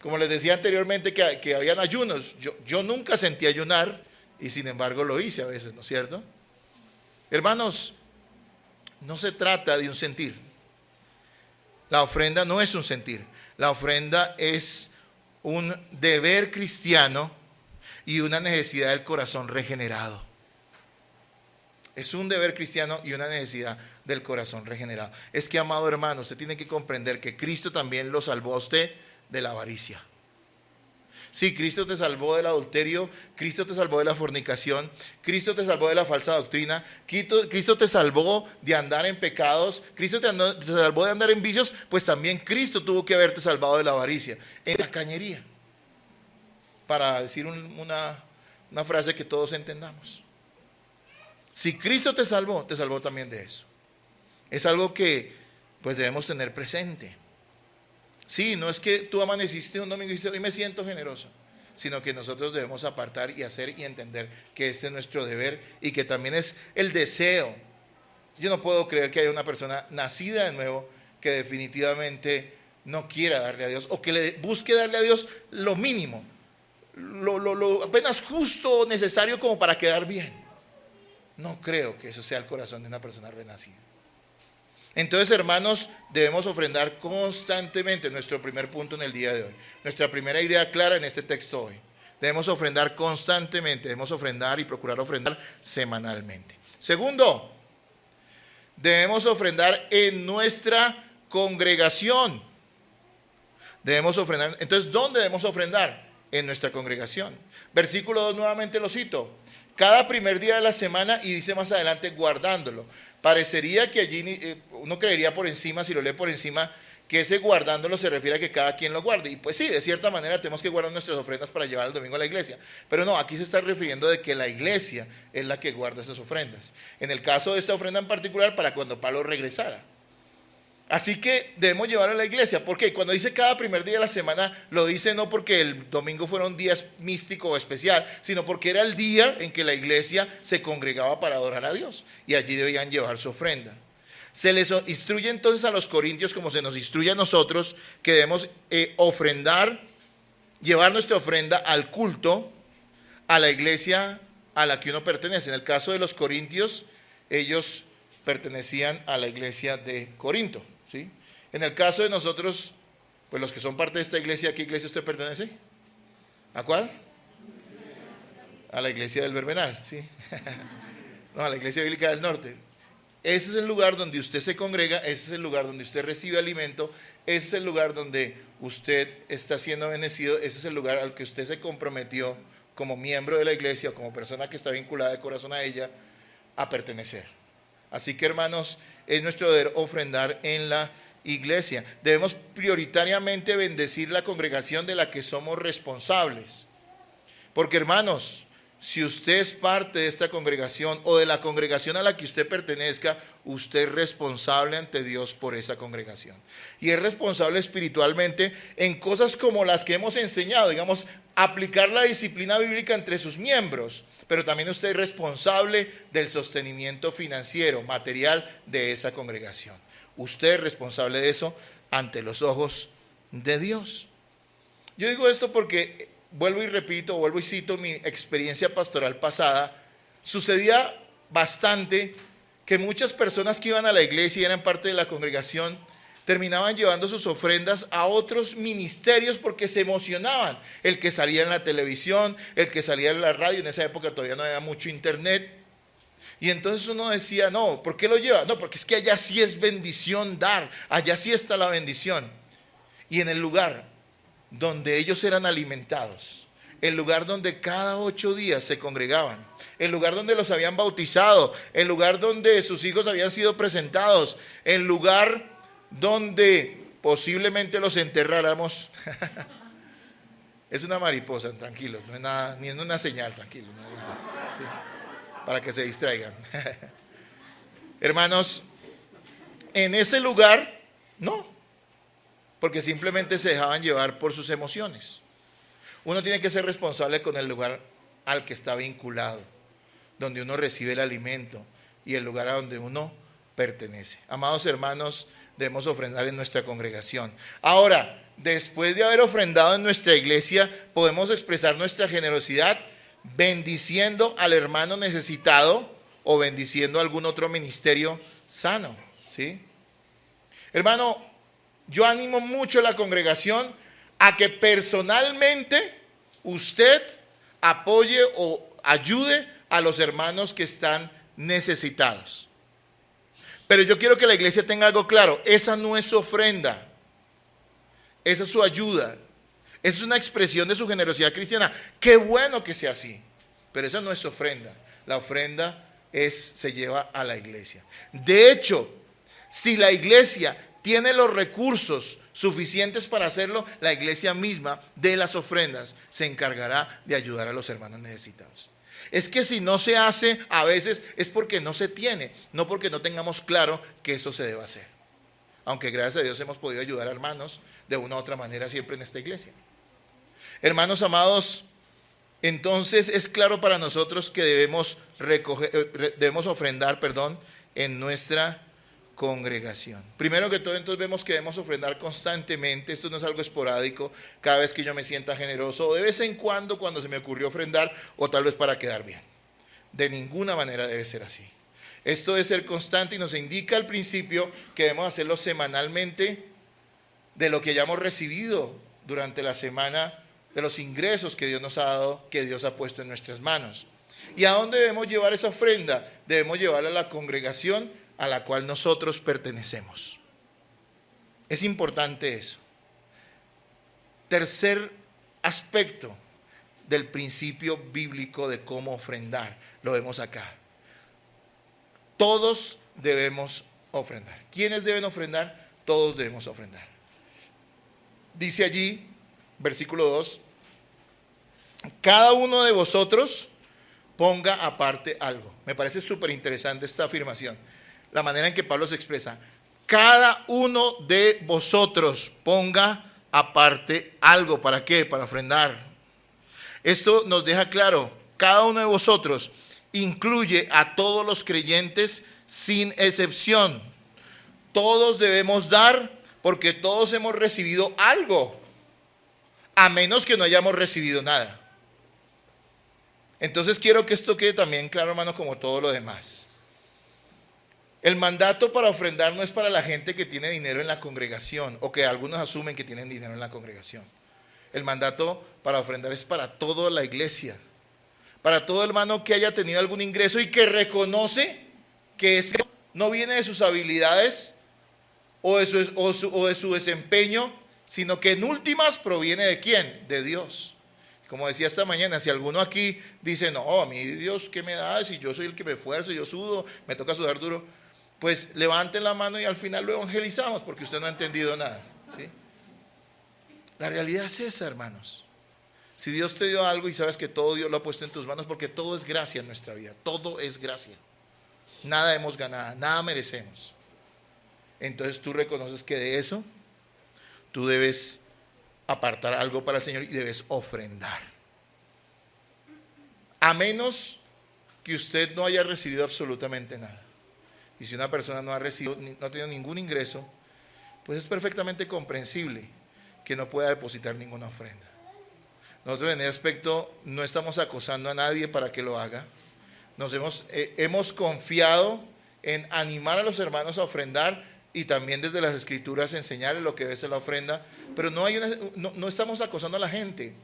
Como les decía anteriormente que habían ayunos, yo nunca sentí ayunar, y sin embargo lo hice a veces, ¿no es cierto? Hermanos, no se trata de un sentir. La ofrenda no es un sentir. La ofrenda es un deber cristiano y una necesidad del corazón regenerado. Es un deber cristiano y una necesidad del corazón regenerado. Es que, amado hermano, usted tiene que comprender que Cristo también lo salvó a usted de la avaricia. Sí, Cristo te salvó del adulterio, Cristo te salvó de la fornicación, Cristo te salvó de la falsa doctrina, Cristo te salvó de andar en pecados, Cristo te salvó de andar en vicios, pues también Cristo tuvo que haberte salvado de la avaricia, en la cañería. Para decir una frase que todos entendamos. Si Cristo te salvó también de eso. Es algo que pues debemos tener presente. Sí, no es que tú amaneciste un domingo y dices, hoy me siento generoso, sino que nosotros debemos apartar y hacer y entender que este es nuestro deber y que también es el deseo. Yo no puedo creer que haya una persona nacida de nuevo que definitivamente no quiera darle a Dios o que le busque darle a Dios lo mínimo, lo apenas justo necesario como para quedar bien. No creo que eso sea el corazón de una persona renacida. Entonces, hermanos, debemos ofrendar constantemente, nuestro primer punto en el día de hoy. Nuestra primera idea clara en este texto hoy. Debemos ofrendar constantemente, debemos ofrendar y procurar ofrendar semanalmente. Segundo, debemos ofrendar en nuestra congregación. Debemos ofrendar. Entonces, ¿dónde debemos ofrendar? En nuestra congregación. Versículo 2 nuevamente lo cito. Cada primer día de la semana, y dice más adelante, guardándolo. Parecería que allí uno creería por encima, si lo lee por encima, que ese guardándolo se refiere a que cada quien lo guarde. Y pues sí, de cierta manera tenemos que guardar nuestras ofrendas para llevar el domingo a la iglesia. Pero no, aquí se está refiriendo de que la iglesia es la que guarda esas ofrendas. En el caso de esta ofrenda en particular, para cuando Pablo regresara. Así que debemos llevarlo a la iglesia. ¿Por qué? Cuando dice cada primer día de la semana, lo dice no porque el domingo fuera un día místico o especial, sino porque era el día en que la iglesia se congregaba para adorar a Dios. Y allí debían llevar su ofrenda. Se les instruye entonces a los corintios, como se nos instruye a nosotros, que debemos ofrendar, llevar nuestra ofrenda al culto, a la iglesia a la que uno pertenece. En el caso de los corintios, ellos pertenecían a la iglesia de Corinto. ¿Sí? En el caso de nosotros, pues los que son parte de esta iglesia, ¿a qué iglesia usted pertenece? ¿A cuál? A la iglesia del Verbenal, ¿sí? No, a la iglesia bíblica del norte. Ese es el lugar donde usted se congrega, ese es el lugar donde usted recibe alimento, ese es el lugar donde usted está siendo bendecido. Ese es el lugar al que usted se comprometió como miembro de la iglesia o como persona que está vinculada de corazón a ella a pertenecer. Así que, hermanos, es nuestro deber ofrendar en la iglesia. Debemos prioritariamente bendecir la congregación de la que somos responsables. Porque, hermanos, si usted es parte de esta congregación o de la congregación a la que usted pertenezca, usted es responsable ante Dios por esa congregación. Y es responsable espiritualmente en cosas como las que hemos enseñado, digamos, aplicar la disciplina bíblica entre sus miembros. Pero también usted es responsable del sostenimiento financiero, material de esa congregación. Usted es responsable de eso ante los ojos de Dios. Yo digo esto porque vuelvo y repito, vuelvo y cito mi experiencia pastoral pasada. Sucedía bastante que muchas personas que iban a la iglesia y eran parte de la congregación terminaban llevando sus ofrendas a otros ministerios porque se emocionaban. El que salía en la televisión, el que salía en la radio, en esa época todavía no había mucho internet. Y entonces uno decía, no, ¿por qué lo lleva? No, porque es que allá sí es bendición dar, allá sí está la bendición. Y en el lugar donde ellos eran alimentados, el lugar donde cada 8 días se congregaban, el lugar donde los habían bautizado, el lugar donde sus hijos habían sido presentados, el lugar donde posiblemente los enterráramos. Es una mariposa, tranquilos, no es nada, ni es una señal, tranquilos. ¿Sí? Para que se distraigan. Hermanos, en ese lugar, no, porque simplemente se dejaban llevar por sus emociones. Uno tiene que ser responsable con el lugar al que está vinculado, donde uno recibe el alimento y el lugar a donde uno pertenece. Amados hermanos, debemos ofrendar en nuestra congregación. Ahora, después de haber ofrendado en nuestra iglesia, podemos expresar nuestra generosidad bendiciendo al hermano necesitado o bendiciendo algún otro ministerio sano, ¿sí? Hermano, yo animo mucho a la congregación a que personalmente usted apoye o ayude a los hermanos que están necesitados. Pero yo quiero que la iglesia tenga algo claro: esa no es su ofrenda, esa es su ayuda. Esa es una expresión de su generosidad cristiana. Qué bueno que sea así, pero esa no es su ofrenda. La ofrenda se lleva a la iglesia. De hecho, si la iglesia tiene los recursos suficientes para hacerlo, la iglesia misma de las ofrendas se encargará de ayudar a los hermanos necesitados. Es que si no se hace, a veces es porque no se tiene, no porque no tengamos claro que eso se debe hacer. Aunque gracias a Dios hemos podido ayudar a hermanos de una u otra manera siempre en esta iglesia. Hermanos amados, entonces es claro para nosotros que debemos ofrendar, en nuestra congregación. Primero que todo, entonces vemos que debemos ofrendar constantemente. Esto no es algo esporádico, cada vez que yo me sienta generoso, o de vez en cuando se me ocurrió ofrendar, o tal vez para quedar bien. De ninguna manera debe ser así. Esto debe ser constante y nos indica al principio que debemos hacerlo semanalmente de lo que hayamos recibido durante la semana, de los ingresos que Dios nos ha dado, que Dios ha puesto en nuestras manos. ¿Y a dónde debemos llevar esa ofrenda? Debemos llevarla a la congregación a la cual nosotros pertenecemos. Es importante eso. Tercer aspecto del principio bíblico de cómo ofrendar, lo vemos acá. Todos debemos ofrendar. ¿Quiénes deben ofrendar? Todos debemos ofrendar. Dice allí, versículo 2, cada uno de vosotros ponga aparte algo. Me parece súper interesante esta afirmación, la manera en que Pablo se expresa. Cada uno de vosotros ponga aparte algo. ¿Para qué? Para ofrendar. Esto nos deja claro, cada uno de vosotros incluye a todos los creyentes sin excepción. Todos debemos dar porque todos hemos recibido algo, a menos que no hayamos recibido nada. Entonces quiero que esto quede también claro, hermano, como todo lo demás. El mandato para ofrendar no es para la gente que tiene dinero en la congregación o que algunos asumen que tienen dinero en la congregación. El mandato para ofrendar es para toda la iglesia, para todo hermano que haya tenido algún ingreso y que reconoce que ese no viene de sus habilidades o de su desempeño, sino que en últimas proviene ¿de quién? De Dios. Como decía esta mañana, si alguno aquí dice, no, a mí Dios, ¿qué me da? Si yo soy el que me esfuerzo, yo sudo, me toca sudar duro, pues levanten la mano y al final lo evangelizamos, porque usted no ha entendido nada, ¿sí? La realidad es esa, hermanos. Si Dios te dio algo y sabes que todo Dios lo ha puesto en tus manos, porque todo es gracia en nuestra vida, todo es gracia. Nada hemos ganado, nada merecemos. Entonces tú reconoces que de eso tú debes apartar algo para el Señor y debes ofrendar. A menos que usted no haya recibido absolutamente nada. Y si una persona no ha recibido, no ha tenido ningún ingreso, pues es perfectamente comprensible que no pueda depositar ninguna ofrenda. Nosotros en ese aspecto no estamos acosando a nadie para que lo haga. Hemos confiado en animar a los hermanos a ofrendar y también desde las escrituras enseñarles lo que debe ser la ofrenda, pero no estamos acosando a la gente,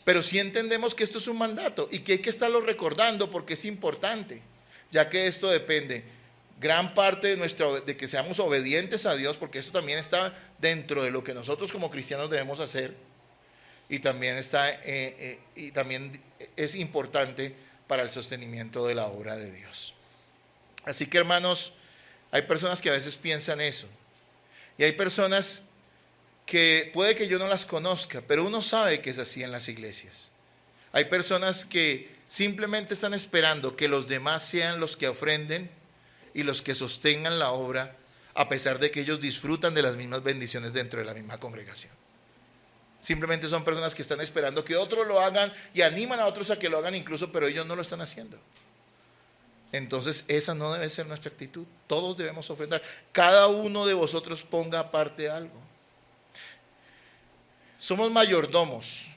pero sí entendemos que esto es un mandato y que hay que estarlo recordando porque es importante, ya que esto depende gran parte de que seamos obedientes a Dios, porque esto también está dentro de lo que nosotros como cristianos debemos hacer, y también es importante para el sostenimiento de la obra de Dios. Así que, hermanos, hay personas que a veces piensan eso, y hay personas que puede que yo no las conozca, pero uno sabe que es así en las iglesias. Hay personas que simplemente están esperando que los demás sean los que ofrenden y los que sostengan la obra, a pesar de que ellos disfrutan de las mismas bendiciones dentro de la misma congregación. Simplemente son personas que están esperando que otros lo hagan y animan a otros a que lo hagan incluso, pero ellos no lo están haciendo. Entonces esa no debe ser nuestra actitud. Todos debemos ofrendar. Cada uno de vosotros ponga aparte algo. Somos mayordomos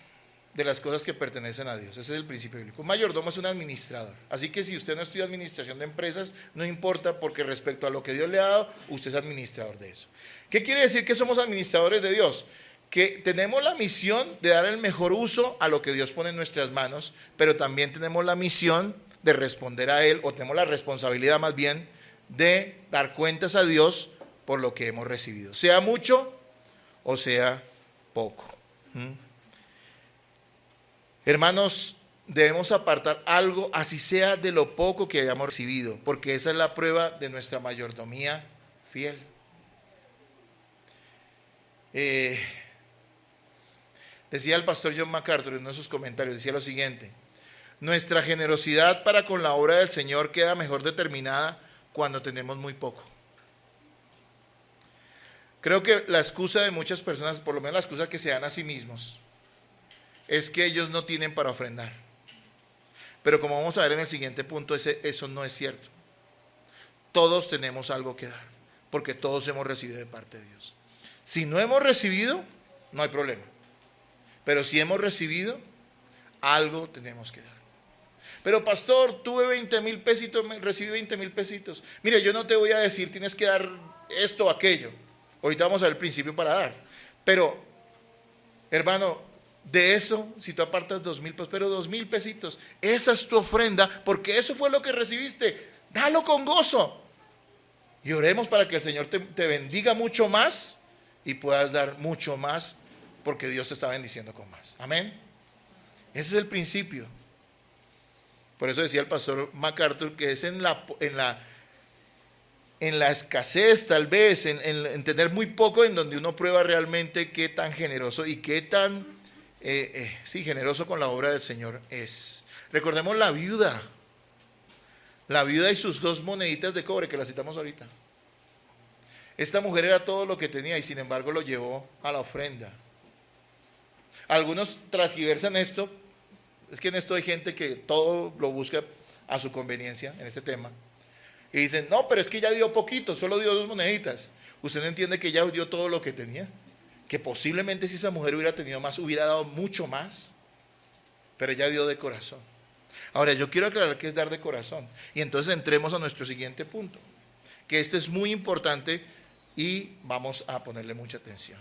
de las cosas que pertenecen a Dios. Ese es el principio bíblico. Un mayordomo es un administrador. Así que si usted no estudia administración de empresas, no importa, porque respecto a lo que Dios le ha dado, usted es administrador de eso. ¿Qué quiere decir que somos administradores de Dios? Que tenemos la misión de dar el mejor uso a lo que Dios pone en nuestras manos, pero también tenemos la misión de responder a Él, o tenemos la responsabilidad más bien de dar cuentas a Dios por lo que hemos recibido, sea mucho o sea poco. Hermanos, debemos apartar algo, así sea de lo poco que hayamos recibido, porque esa es la prueba de nuestra mayordomía fiel. Decía el pastor John MacArthur en uno de sus comentarios, decía lo siguiente: nuestra generosidad para con la obra del Señor queda mejor determinada cuando tenemos muy poco. Creo que la excusa de muchas personas, por lo menos la excusa que se dan a sí mismos, es que ellos no tienen para ofrendar. Pero como vamos a ver en el siguiente punto, eso no es cierto. Todos tenemos algo que dar, porque todos hemos recibido de parte de Dios. Si no hemos recibido, no hay problema. Pero si hemos recibido, algo tenemos que dar. Pero pastor, tuve 20,000 pesitos, recibí 20,000 pesitos. Mire, yo no te voy a decir tienes que dar esto o aquello. Ahorita vamos a ver el principio para dar. Pero, hermano, de eso, si tú apartas 2,000 pesos, pero 2,000 pesitos, esa es tu ofrenda, porque eso fue lo que recibiste. Dalo con gozo. Y oremos para que el Señor te bendiga mucho más y puedas dar mucho más, porque Dios te está bendiciendo con más. Amén. Ese es el principio. Por eso decía el pastor MacArthur que es en la escasez, tal vez, en tener muy poco, en donde uno prueba realmente qué tan generoso y qué tan generoso con la obra del Señor es. Recordemos la viuda y sus 2 moneditas de cobre, que las citamos ahorita. Esta mujer era todo lo que tenía y sin embargo lo llevó a la ofrenda. Algunos transgiversan esto. Es que en esto hay gente que todo lo busca a su conveniencia en este tema. Y dicen, no, pero es que ella dio poquito, solo dio 2 moneditas. Usted no entiende que ella dio todo lo que tenía. Que posiblemente si esa mujer hubiera tenido más, hubiera dado mucho más. Pero ella dio de corazón. Ahora, yo quiero aclarar qué es dar de corazón. Y entonces entremos a nuestro siguiente punto. Que este es muy importante y vamos a ponerle mucha atención.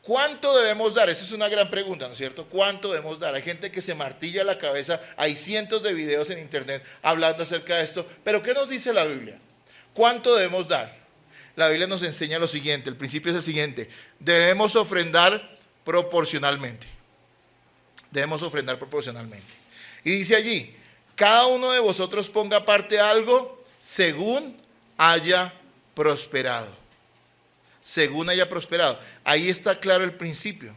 ¿Cuánto debemos dar? Esa es una gran pregunta, ¿no es cierto? ¿Cuánto debemos dar? Hay gente que se martilla la cabeza, hay cientos de videos en internet hablando acerca de esto, pero ¿qué nos dice la Biblia? ¿Cuánto debemos dar? la Biblia nos enseña lo siguiente, el principio es el siguiente: debemos ofrendar proporcionalmente. Debemos ofrendar proporcionalmente. Y dice allí: cada uno de vosotros ponga aparte algo según haya prosperado. Según haya prosperado. Ahí está claro el principio.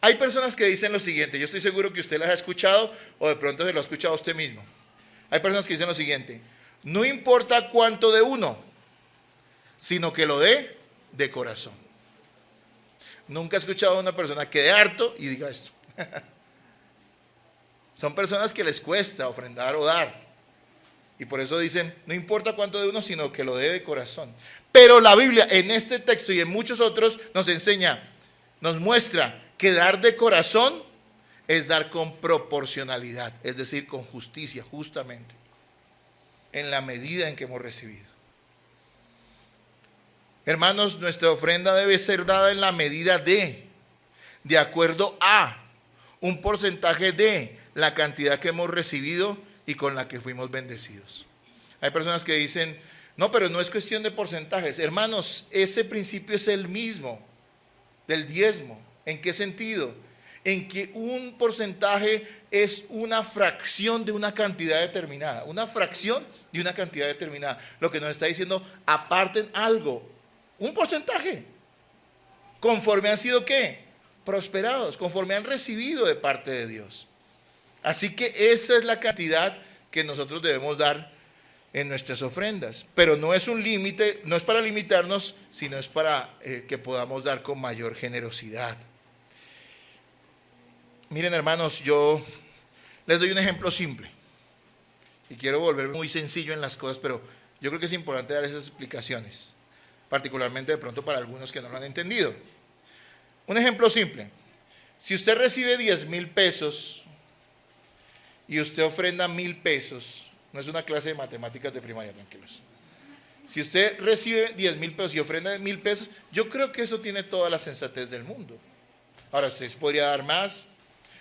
Hay personas que dicen lo siguiente, yo estoy seguro que usted las ha escuchado o de pronto se lo ha escuchado a usted mismo. Hay personas que dicen lo siguiente: no importa cuánto de uno, sino que lo dé de corazón. Nunca he escuchado a una persona que dé harto y diga esto. Son personas que les cuesta ofrendar o dar. Y por eso dicen, no importa cuánto de uno, sino que lo dé de corazón. Pero la Biblia en este texto y en muchos otros nos enseña, nos muestra que dar de corazón es dar con proporcionalidad, es decir, con justicia, justamente, en la medida en que hemos recibido. Hermanos, nuestra ofrenda debe ser dada en la medida de acuerdo a un porcentaje de la cantidad que hemos recibido y con la que fuimos bendecidos. Hay personas que dicen, no, pero no es cuestión de porcentajes. Hermanos, ese principio es el mismo del diezmo. ¿En qué sentido? En que un porcentaje es una fracción de una cantidad determinada. Una fracción de una cantidad determinada. Lo que nos está diciendo, aparten algo, un porcentaje, conforme han sido ¿qué? Prosperados, conforme han recibido de parte de Dios. Así que esa es la cantidad que nosotros debemos dar en nuestras ofrendas. Pero no es un límite, no es para limitarnos, sino es para que podamos dar con mayor generosidad. Miren, hermanos, yo les doy un ejemplo simple. Y quiero volverme muy sencillo en las cosas, pero yo creo que es importante dar esas explicaciones. Particularmente de pronto para algunos que no lo han entendido. Un ejemplo simple. Si usted recibe 10,000 pesos y usted ofrenda 1,000 pesos, no es una clase de matemáticas de primaria, tranquilos. Si usted recibe 10,000 pesos y ofrenda 1,000 pesos, yo creo que eso tiene toda la sensatez del mundo. Ahora, usted podría dar más,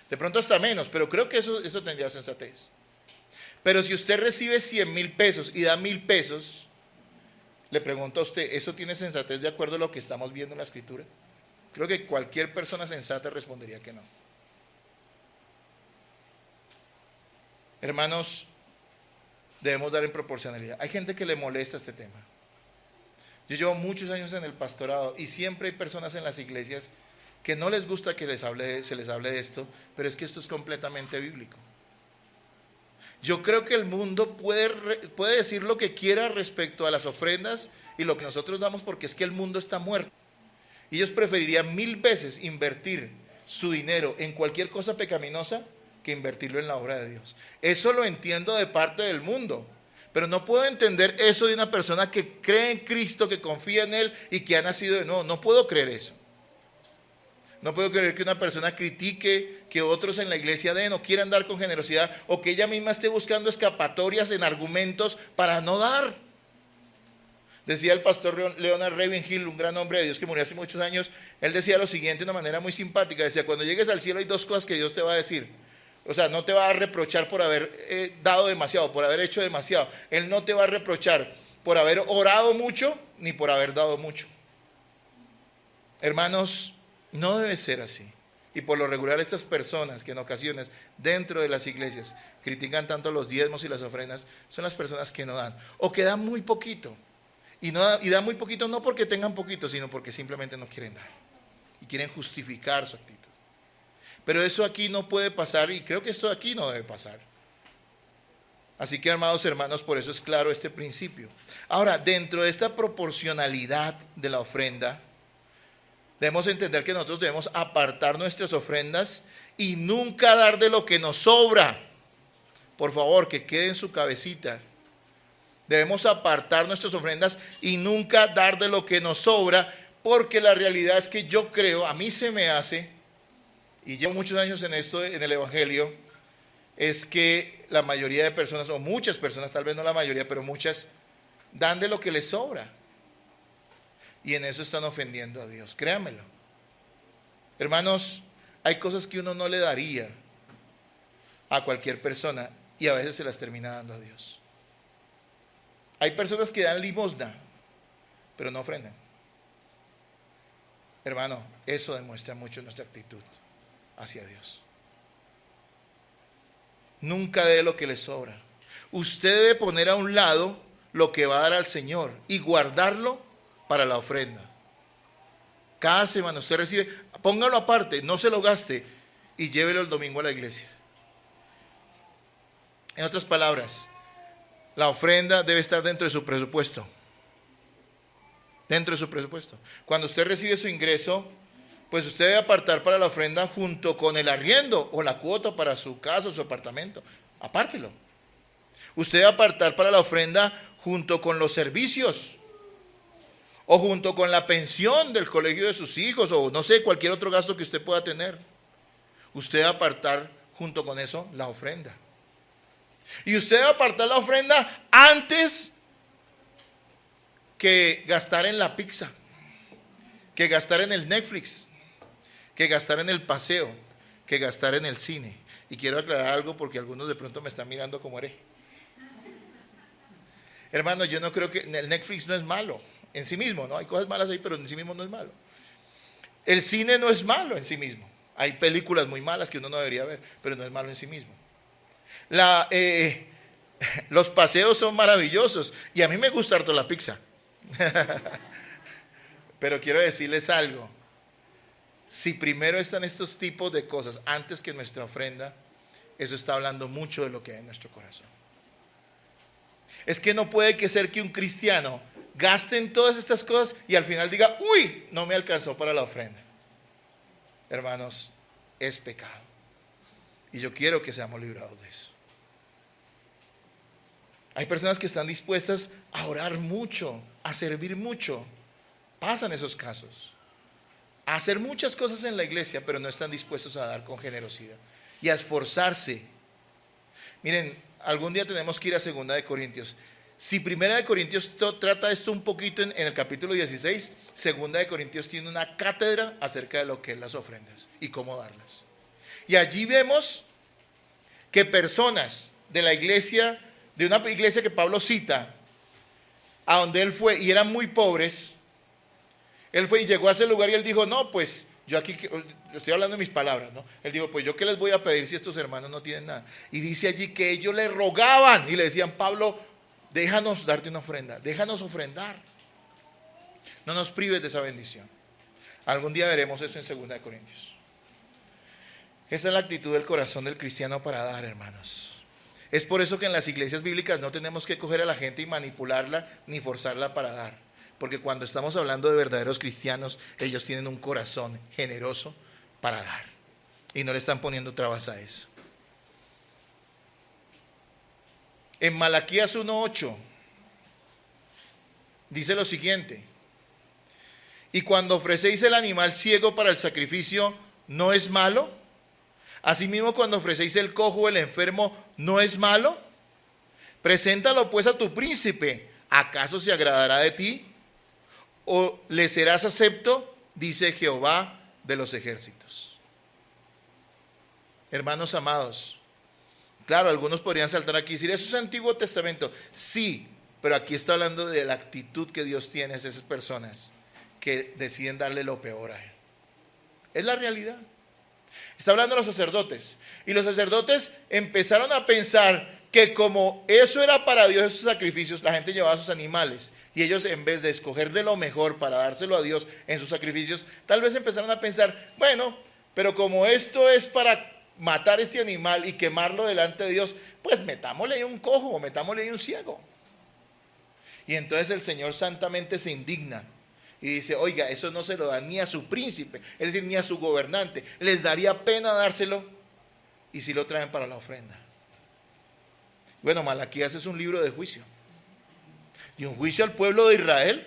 de pronto hasta menos, pero creo que eso tendría sensatez. Pero si usted recibe 100,000 pesos y da 1,000 pesos, le pregunto a usted, ¿eso tiene sensatez de acuerdo a lo que estamos viendo en la Escritura? Creo que cualquier persona sensata respondería que no. Hermanos, debemos dar en proporcionalidad. Hay gente que le molesta este tema. Yo llevo muchos años en el pastorado y siempre hay personas en las iglesias que no les gusta que se les hable de esto, pero es que esto es completamente bíblico. Yo creo que el mundo puede decir lo que quiera respecto a las ofrendas y lo que nosotros damos, porque es que el mundo está muerto. Y ellos preferirían 1,000 veces invertir su dinero en cualquier cosa pecaminosa que invertirlo en la obra de Dios. Eso lo entiendo de parte del mundo, pero no puedo entender eso de una persona que cree en Cristo, que confía en Él y que ha nacido de nuevo. No puedo creer eso. No puedo creer que una persona critique que otros en la iglesia den o quieran dar con generosidad, o que ella misma esté buscando escapatorias en argumentos para no dar. Decía el pastor Leonard Ravenhill, un gran hombre de Dios que murió hace muchos años. Él decía lo siguiente de una manera muy simpática. Decía, cuando llegues al cielo hay dos cosas que Dios te va a decir. O sea, no te va a reprochar por haber dado demasiado, por haber hecho demasiado. Él no te va a reprochar por haber orado mucho, ni por haber dado mucho. Hermanos, no debe ser así. Y por lo regular estas personas que en ocasiones dentro de las iglesias critican tanto los diezmos y las ofrendas, son las personas que no dan, o que dan muy poquito. Y dan muy poquito no porque tengan poquito, sino porque simplemente no quieren dar. Y quieren justificar su actitud. Pero eso aquí no puede pasar, y creo que esto aquí no debe pasar. Así que, amados hermanos, por eso es claro este principio. Ahora, dentro de esta proporcionalidad de la ofrenda, debemos entender que nosotros debemos apartar nuestras ofrendas y nunca dar de lo que nos sobra. Por favor, que quede en su cabecita. Debemos apartar nuestras ofrendas y nunca dar de lo que nos sobra, porque la realidad es que yo creo, a mí se me hace, y llevo muchos años en esto, en el Evangelio, es que la mayoría de personas, o muchas personas, tal vez no la mayoría, pero muchas, dan de lo que les sobra. Y en eso están ofendiendo a Dios, créanmelo. Hermanos, hay cosas que uno no le daría a cualquier persona y a veces se las termina dando a Dios. Hay personas que dan limosna, pero no ofrendan. Hermano, eso demuestra mucho nuestra actitud hacia Dios. Nunca dé lo que le sobra. Usted debe poner a un lado lo que va a dar al Señor y guardarlo para la ofrenda. Cada semana usted recibe, póngalo aparte, no se lo gaste y llévelo el domingo a la iglesia. En otras palabras, la ofrenda debe estar dentro de su presupuesto. Dentro de su presupuesto. Cuando usted recibe su ingreso, pues usted debe apartar para la ofrenda junto con el arriendo o la cuota para su casa o su apartamento. Apártelo. Usted debe apartar para la ofrenda junto con los servicios o junto con la pensión del colegio de sus hijos o no sé, cualquier otro gasto que usted pueda tener. Usted debe apartar junto con eso la ofrenda. Y usted debe apartar la ofrenda antes que gastar en la pizza, que gastar en el Netflix, que gastar en el paseo, que gastar en el cine. Y quiero aclarar algo porque algunos de pronto me están mirando como hereje. Hermano, yo no creo que el Netflix no es malo en sí mismo, ¿no? Hay cosas malas ahí, pero en sí mismo no es malo. El cine no es malo en sí mismo. Hay películas muy malas que uno no debería ver, pero no es malo en sí mismo. Los paseos son maravillosos y a mí me gusta harto la pizza. Pero quiero decirles algo. Si primero están estos tipos de cosas antes que nuestra ofrenda, eso está hablando mucho de lo que hay en nuestro corazón. Es que no puede que ser que un cristiano gaste en todas estas cosas y al final diga, uy, no me alcanzó para la ofrenda. Hermanos, es pecado. Y yo quiero que seamos librados de eso. Hay personas que están dispuestas a orar mucho, a servir mucho. Pasan esos casos. A hacer muchas cosas en la iglesia, pero no están dispuestos a dar con generosidad y a esforzarse. Miren, algún día tenemos que ir a 2 de Corintios. Si 1 de Corintios trata esto un poquito en el capítulo 16, 2 de Corintios tiene una cátedra acerca de lo que es las ofrendas y cómo darlas. Y allí vemos que personas de la iglesia, de una iglesia que Pablo cita, a donde él fue y eran muy pobres, él fue y llegó a ese lugar y él dijo, no, pues yo aquí, estoy hablando de mis palabras, ¿no? Él dijo, pues yo qué les voy a pedir si estos hermanos no tienen nada. Y dice allí que ellos le rogaban y le decían, Pablo, déjanos darte una ofrenda, déjanos ofrendar. No nos prives de esa bendición. Algún día veremos eso en 2 de Corintios. Esa es la actitud del corazón del cristiano para dar, hermanos. Es por eso que en las iglesias bíblicas no tenemos que coger a la gente y manipularla ni forzarla para dar. Porque cuando estamos hablando de verdaderos cristianos, ellos tienen un corazón generoso para dar. Y no le están poniendo trabas a eso. En Malaquías 1:8 dice lo siguiente: y cuando ofrecéis el animal ciego para el sacrificio, ¿no es malo? Asimismo, cuando ofrecéis el cojo o el enfermo, ¿no es malo? Preséntalo pues a tu príncipe. ¿Acaso se agradará de ti? ¿O le serás acepto? Dice Jehová de los ejércitos. Hermanos amados, claro, algunos podrían saltar aquí y decir, eso es Antiguo Testamento. Sí, pero aquí está hablando de la actitud que Dios tiene hacia esas personas que deciden darle lo peor a Él. Es la realidad. Está hablando de los sacerdotes. Y los sacerdotes empezaron a pensar que como eso era para Dios, esos sacrificios, la gente llevaba sus animales. Y ellos, en vez de escoger de lo mejor para dárselo a Dios en sus sacrificios, tal vez empezaron a pensar, bueno, pero como esto es para matar este animal y quemarlo delante de Dios, pues metámosle ahí un cojo o metámosle ahí un ciego. Y entonces el Señor santamente se indigna y dice, oiga, eso no se lo da ni a su príncipe, es decir, ni a su gobernante. Les daría pena dárselo y si lo traen para la ofrenda. Bueno, Malaquías es un libro de juicio. Y un juicio al pueblo de Israel,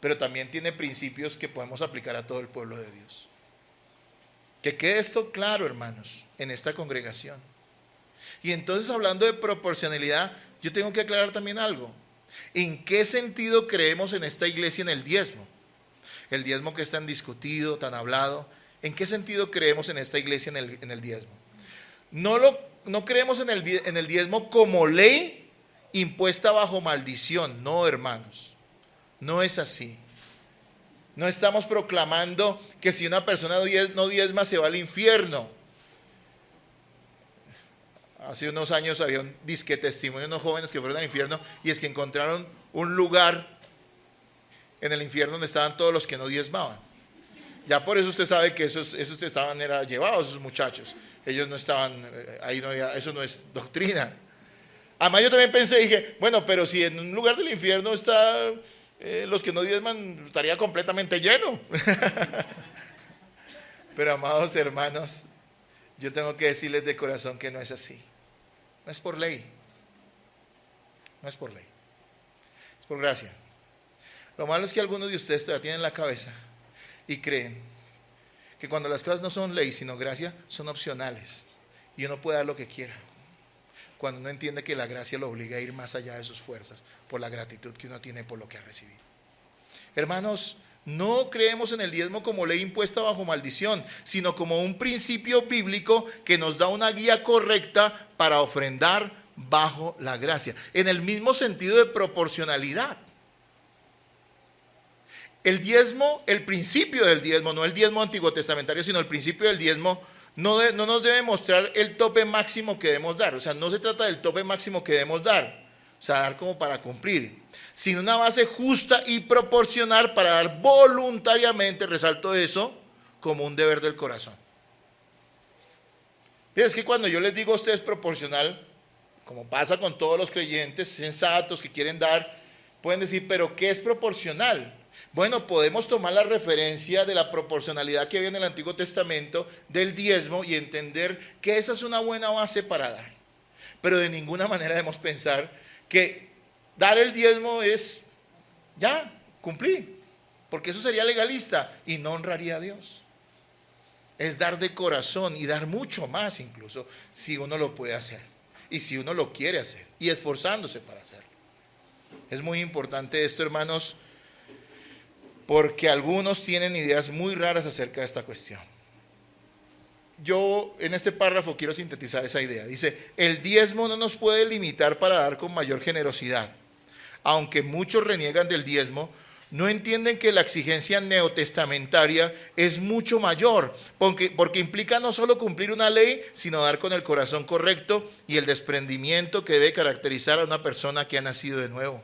pero también tiene principios que podemos aplicar a todo el pueblo de Dios. Que quede esto claro, hermanos, en esta congregación. Y entonces, hablando de proporcionalidad, yo tengo que aclarar también algo. ¿En qué sentido creemos en esta iglesia en el diezmo? El diezmo que es tan discutido, tan hablado. ¿En qué sentido creemos en esta iglesia en el diezmo? No creemos en el diezmo como ley impuesta bajo maldición. No, hermanos. No es así. No estamos proclamando que si una persona no diezma se va al infierno. Hace unos años había un disque testimonio de unos jóvenes que fueron al infierno, y es que encontraron un lugar en el infierno donde estaban todos los que no diezmaban. Ya por eso usted sabe que esos estaban llevados, esos muchachos. Ellos no estaban, ahí no había, eso no es doctrina. Además yo también pensé, dije, bueno, pero si en un lugar del infierno está los que no diezman, estaría completamente lleno. Pero amados hermanos, yo tengo que decirles de corazón que no es así. No es por ley. No es por ley. Es por gracia. Lo malo es que algunos de ustedes todavía tienen la cabeza y creen que cuando las cosas no son ley sino gracia, son opcionales y uno puede dar lo que quiera, cuando uno entiende que la gracia lo obliga a ir más allá de sus fuerzas por la gratitud que uno tiene por lo que ha recibido. Hermanos, no creemos en el diezmo como ley impuesta bajo maldición, sino como un principio bíblico que nos da una guía correcta para ofrendar bajo la gracia, en el mismo sentido de proporcionalidad. El diezmo, el principio del diezmo, no el diezmo antiguo testamentario, sino el principio del diezmo, no nos debe mostrar el tope máximo que debemos dar. O sea, no se trata del tope máximo que debemos dar, o sea, dar como para cumplir, sino una base justa y proporcional para dar voluntariamente, resalto eso, como un deber del corazón. Es que cuando yo les digo a ustedes proporcional, como pasa con todos los creyentes sensatos que quieren dar, pueden decir, pero ¿qué es proporcional? Bueno, podemos tomar la referencia de la proporcionalidad que había en el Antiguo Testamento del diezmo y entender que esa es una buena base para dar. Pero de ninguna manera debemos pensar que dar el diezmo es, ya, cumplí, porque eso sería legalista y no honraría a Dios. Es dar de corazón y dar mucho más incluso si uno lo puede hacer y si uno lo quiere hacer y esforzándose para hacerlo. Es muy importante esto, hermanos, porque algunos tienen ideas muy raras acerca de esta cuestión. Yo en este párrafo quiero sintetizar esa idea. Dice, el diezmo no nos puede limitar para dar con mayor generosidad. Aunque muchos reniegan del diezmo, no entienden que la exigencia neotestamentaria es mucho mayor, porque implica no solo cumplir una ley, sino dar con el corazón correcto y el desprendimiento que debe caracterizar a una persona que ha nacido de nuevo.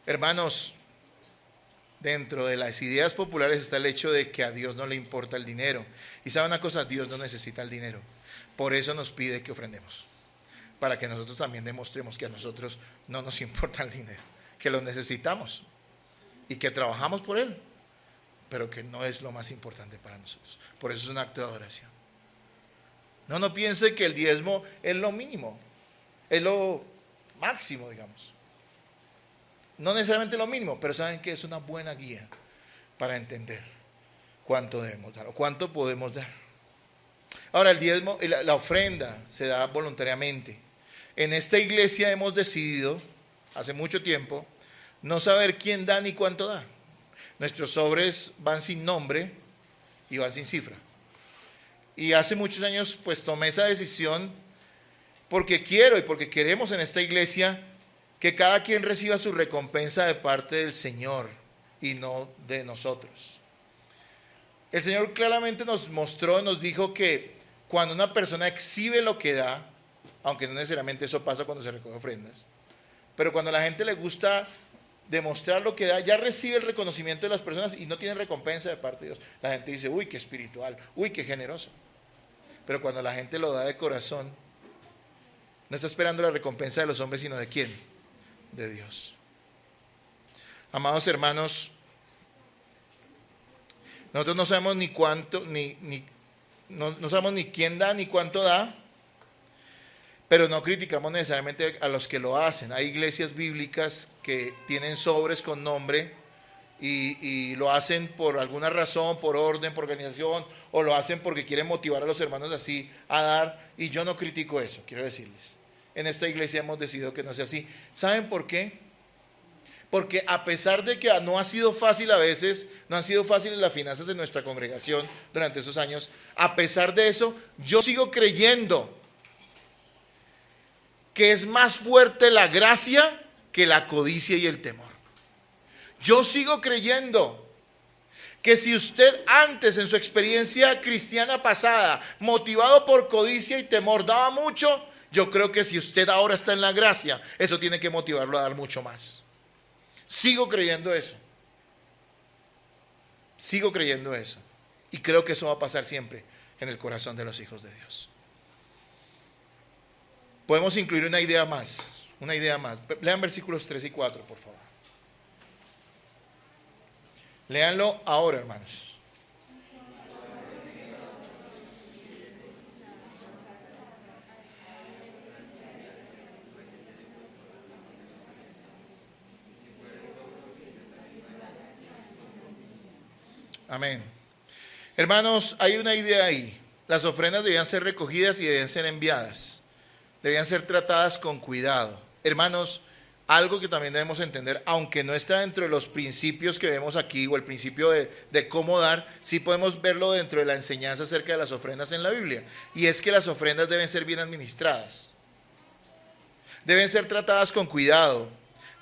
Hermanos, dentro de las ideas populares está el hecho de que a Dios no le importa el dinero. Y sabe una cosa, Dios no necesita el dinero. Por eso nos pide que ofrendemos, para que nosotros también demostremos que a nosotros no nos importa el dinero, que lo necesitamos y que trabajamos por él, pero que no es lo más importante para nosotros. Por eso es un acto de adoración. No piense que el diezmo es lo mínimo, es lo máximo, digamos. No necesariamente lo mínimo, pero saben que es una buena guía para entender cuánto debemos dar o cuánto podemos dar. Ahora, el diezmo, la ofrenda se da voluntariamente. En esta iglesia hemos decidido, hace mucho tiempo, no saber quién da ni cuánto da. Nuestros sobres van sin nombre y van sin cifra. Y hace muchos años pues tomé esa decisión porque quiero y porque queremos en esta iglesia que cada quien reciba su recompensa de parte del Señor y no de nosotros. El Señor claramente nos mostró, nos dijo que cuando una persona exhibe lo que da, aunque no necesariamente eso pasa cuando se recoge ofrendas, pero cuando a la gente le gusta demostrar lo que da, ya recibe el reconocimiento de las personas y no tiene recompensa de parte de Dios. La gente dice, uy, qué espiritual, uy, qué generoso. Pero cuando la gente lo da de corazón, no está esperando la recompensa de los hombres, sino ¿de quién? De Dios. Amados hermanos, nosotros no sabemos ni cuánto, no sabemos ni quién da ni cuánto da, pero no criticamos necesariamente a los que lo hacen. Hay iglesias bíblicas que tienen sobres con nombre y lo hacen por alguna razón, por orden, por organización, o lo hacen porque quieren motivar a los hermanos así a dar, y yo no critico eso, quiero decirles. En esta iglesia hemos decidido que no sea así. ¿Saben por qué? Porque a pesar de que no ha sido fácil a veces, no han sido fáciles las finanzas de nuestra congregación durante esos años, a pesar de eso, yo sigo creyendo que es más fuerte la gracia que la codicia y el temor. Yo sigo creyendo que si usted antes en su experiencia cristiana pasada, motivado por codicia y temor, daba mucho, yo creo que si usted ahora está en la gracia, eso tiene que motivarlo a dar mucho más. Sigo creyendo eso. Sigo creyendo eso. Y creo que eso va a pasar siempre en el corazón de los hijos de Dios. Podemos incluir una idea más. Una idea más. Lean versículos 3 y 4, por favor. Léanlo ahora, hermanos. Amén. Hermanos, hay una idea ahí. Las ofrendas debían ser recogidas y debían ser enviadas. Debían ser tratadas con cuidado. Hermanos, algo que también debemos entender, aunque no está dentro de los principios que vemos aquí, o el principio de cómo dar, sí podemos verlo dentro de la enseñanza acerca de las ofrendas en la Biblia. Y es que las ofrendas deben ser bien administradas. Deben ser tratadas con cuidado.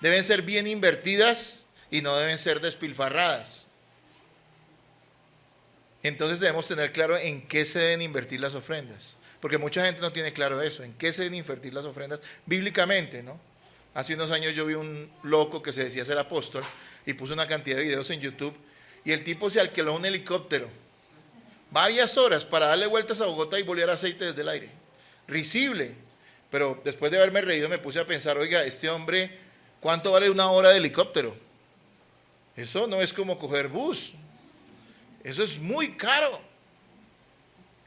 Deben ser bien invertidas y no deben ser despilfarradas. Entonces debemos tener claro en qué se deben invertir las ofrendas. Porque mucha gente no tiene claro eso, en qué se deben invertir las ofrendas bíblicamente, ¿no? Hace unos años yo vi un loco que se decía ser apóstol y puso una cantidad de videos en YouTube y el tipo se alquiló un helicóptero varias horas para darle vueltas a Bogotá y bolear aceite desde el aire. Risible. Pero después de haberme reído me puse a pensar, oiga, este hombre, ¿cuánto vale una hora de helicóptero? Eso no es como coger bus. Eso es muy caro.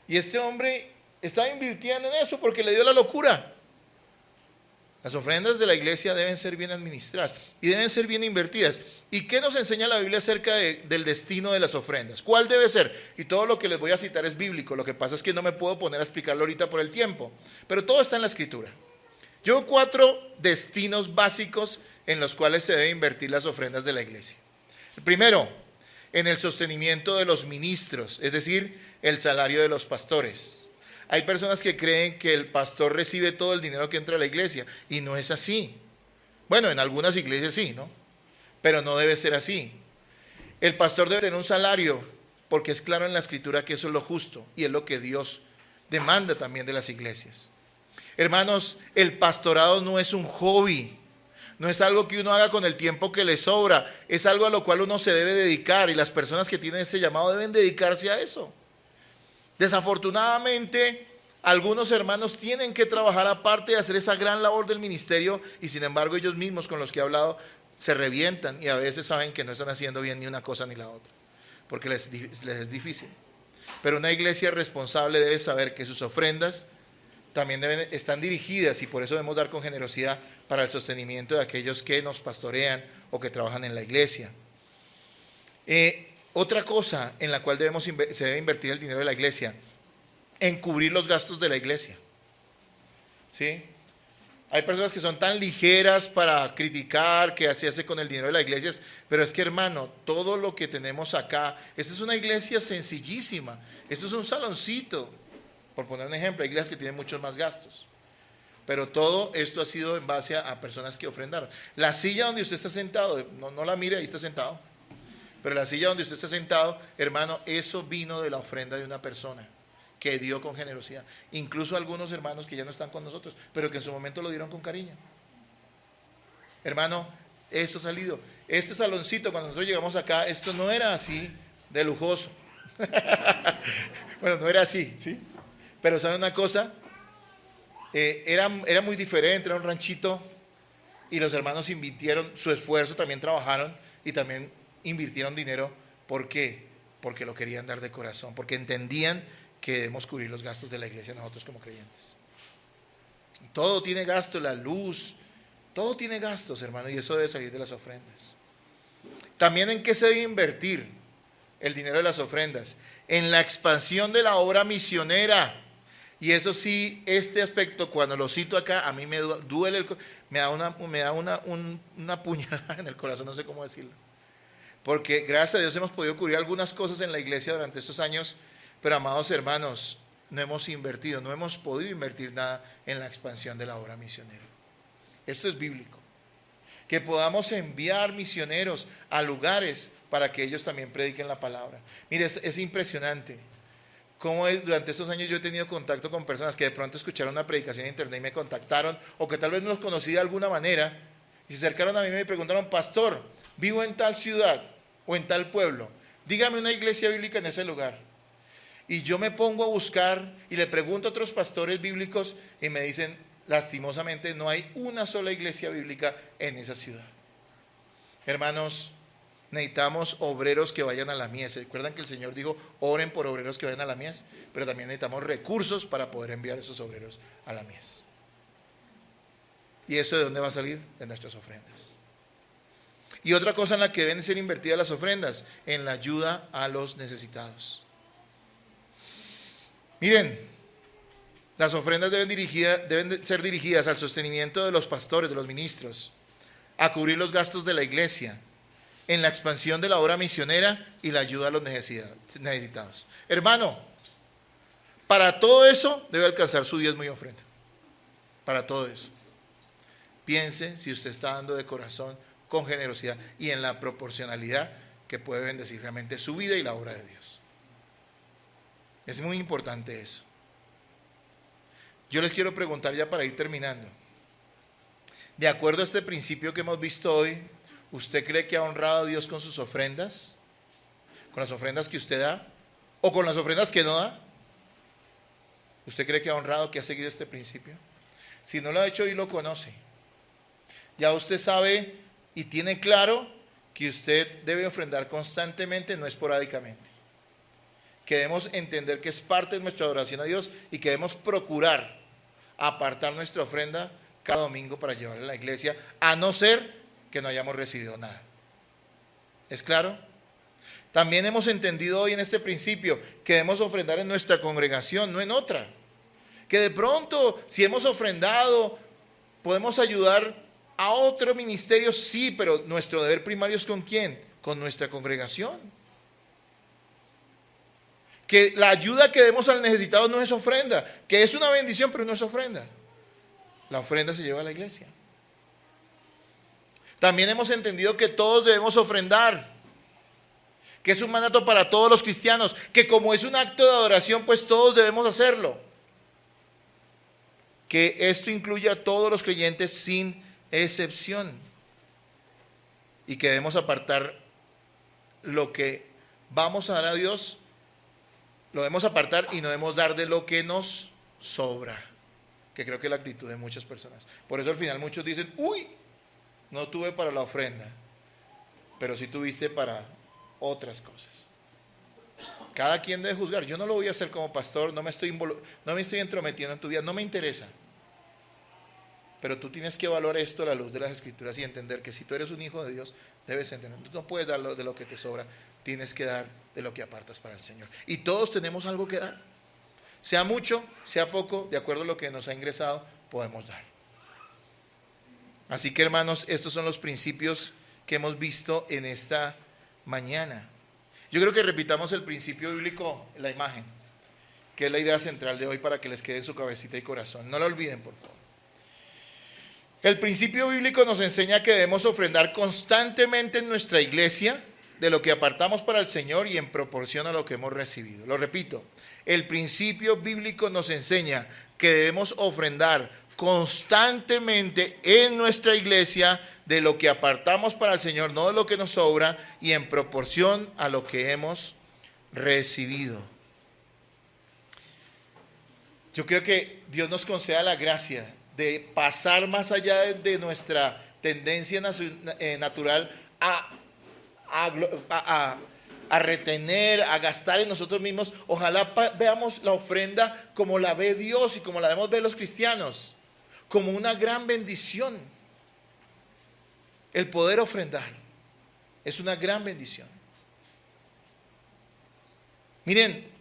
Y este hombre está invirtiendo en eso porque le dio la locura. Las ofrendas de la iglesia deben ser bien administradas y deben ser bien invertidas. ¿Y qué nos enseña la Biblia acerca del destino de las ofrendas? ¿Cuál debe ser? Y todo lo que les voy a citar es bíblico. Lo que pasa es que no me puedo poner a explicarlo ahorita por el tiempo. Pero todo está en la Escritura. Yo 4 destinos básicos en los cuales se deben invertir las ofrendas de la iglesia. El primero, en el sostenimiento de los ministros, es decir, el salario de los pastores. Hay personas que creen que el pastor recibe todo el dinero que entra a la iglesia y no es así. Bueno, en algunas iglesias sí, ¿no? Pero no debe ser así. El pastor debe tener un salario porque es claro en la Escritura que eso es lo justo y es lo que Dios demanda también de las iglesias. Hermanos, el pastorado no es un hobby. No es algo que uno haga con el tiempo que le sobra. Es algo a lo cual uno se debe dedicar y las personas que tienen ese llamado deben dedicarse a eso. Desafortunadamente, algunos hermanos tienen que trabajar aparte de hacer esa gran labor del ministerio y sin embargo ellos mismos con los que he hablado se revientan y a veces saben que no están haciendo bien ni una cosa ni la otra, porque les es difícil. Pero una iglesia responsable debe saber que sus ofrendas también están dirigidas y por eso debemos dar con generosidad para el sostenimiento de aquellos que nos pastorean o que trabajan en la iglesia. Otra cosa en la cual se debe invertir el dinero de la iglesia, en cubrir los gastos de la iglesia. ¿Sí? Hay personas que son tan ligeras para criticar que se hace con el dinero de las iglesias, pero es que hermano, todo lo que tenemos acá, esta es una iglesia sencillísima, esto es un saloncito, por poner un ejemplo, hay iglesias que tienen muchos más gastos. Pero todo esto ha sido en base a personas que ofrendaron. La silla donde usted está sentado, no la mire, ahí está sentado. Pero la silla donde usted está sentado, hermano, eso vino de la ofrenda de una persona que dio con generosidad. Incluso algunos hermanos que ya no están con nosotros, pero que en su momento lo dieron con cariño. Hermano, esto ha salido. Este saloncito, cuando nosotros llegamos acá, esto no era así de lujoso. Bueno, no era así, ¿sí? Pero ¿saben una cosa? Era muy diferente, era un ranchito y los hermanos invirtieron su esfuerzo, también trabajaron y también invirtieron dinero. ¿Por qué? Porque lo querían dar de corazón, porque entendían que debemos cubrir los gastos de la iglesia nosotros como creyentes. Todo tiene gasto, la luz, todo tiene gastos, hermano, y eso debe salir de las ofrendas. También en qué se debe invertir el dinero de las ofrendas, en la expansión de la obra misionera. Y eso sí, este aspecto cuando lo cito acá, a mí me duele, me da una puñalada en el corazón, no sé cómo decirlo. Porque gracias a Dios hemos podido cubrir algunas cosas en la iglesia durante estos años, pero amados hermanos, no hemos invertido, no hemos podido invertir nada en la expansión de la obra misionera. Esto es bíblico. que podamos enviar misioneros a lugares para que ellos también prediquen la palabra. Mire, es impresionante cómo durante estos años yo he tenido contacto con personas que de pronto escucharon una predicación en internet y me contactaron, o que tal vez no los conocí de alguna manera, y se acercaron a mí y me preguntaron: pastor, vivo en tal ciudad o en tal pueblo, dígame una iglesia bíblica en ese lugar. Y yo me pongo a buscar y le pregunto a otros pastores bíblicos y me dicen: lastimosamente no hay una sola iglesia bíblica en esa ciudad. Hermanos, necesitamos obreros que vayan a la mies. ¿Recuerdan que el Señor dijo: oren por obreros que vayan a la mies? Pero también necesitamos recursos para poder enviar esos obreros a la mies. ¿Y eso de dónde va a salir? De nuestras ofrendas. Y otra cosa en la que deben ser invertidas las ofrendas: en la ayuda a los necesitados. Miren, las ofrendas deben ser dirigidas al sostenimiento de los pastores, de los ministros, a cubrir los gastos de la iglesia, en la expansión de la obra misionera y la ayuda a los necesitados. Hermano, para todo eso debe alcanzar su diezmo y ofrenda. Para todo eso. Piense si usted está dando de corazón, con generosidad y en la proporcionalidad que puede bendecir realmente su vida y la obra de Dios. Es muy importante eso. Yo les quiero preguntar ya para ir terminando. De acuerdo a este principio que hemos visto hoy, ¿usted cree que ha honrado a Dios con sus ofrendas? ¿Con las ofrendas que usted da? ¿O con las ofrendas que no da? ¿Usted cree que ha honrado, que ha seguido este principio? Si no lo ha hecho y lo conoce, ya usted sabe y tiene claro que usted debe ofrendar constantemente, no esporádicamente. Que debemos entender que es parte de nuestra adoración a Dios y que debemos procurar apartar nuestra ofrenda cada domingo para llevarla a la iglesia, a no ser que no hayamos recibido nada. ¿Es claro? También hemos entendido hoy en este principio que debemos ofrendar en nuestra congregación, no en otra. Que de pronto, si hemos ofrendado, podemos ayudar a otro ministerio, sí, pero nuestro deber primario es ¿con quién? Con nuestra congregación. Que la ayuda que demos al necesitado no es ofrenda, que es una bendición, pero no es ofrenda. La ofrenda se lleva a la iglesia. También hemos entendido que todos debemos ofrendar, que es un mandato para todos los cristianos, que como es un acto de adoración, pues todos debemos hacerlo. Que esto incluye a todos los creyentes sin excepción. Y que debemos apartar lo que vamos a dar a Dios, lo debemos apartar y no debemos dar de lo que nos sobra, que creo que es la actitud de muchas personas. Por eso al final muchos dicen: uy, no tuve para la ofrenda, pero sí tuviste para otras cosas. Cada quien debe juzgar. Yo no lo voy a hacer como pastor, no me estoy entrometiendo en tu vida, no me interesa. Pero tú tienes que valorar esto a la luz de las Escrituras y entender que si tú eres un hijo de Dios, debes entender. Tú no puedes dar de lo que te sobra, tienes que dar de lo que apartas para el Señor. Y todos tenemos algo que dar. Sea mucho, sea poco, de acuerdo a lo que nos ha ingresado, podemos dar. Así que, hermanos, estos son los principios que hemos visto en esta mañana. Yo creo que repitamos el principio bíblico, la imagen, que es la idea central de hoy para que les quede en su cabecita y corazón. No la olviden, por favor. El principio bíblico nos enseña que debemos ofrendar constantemente en nuestra iglesia de lo que apartamos para el Señor y en proporción a lo que hemos recibido. Lo repito, el principio bíblico nos enseña que debemos ofrendar constantemente en nuestra iglesia de lo que apartamos para el Señor, no de lo que nos sobra, y en proporción a lo que hemos recibido. Yo creo que Dios nos conceda la gracia de pasar más allá de nuestra tendencia natural a retener, a gastar en nosotros mismos. Ojalá veamos la ofrenda como la ve Dios y como la debemos ver los cristianos, como una gran bendición. El poder ofrendar es una gran bendición. Miren,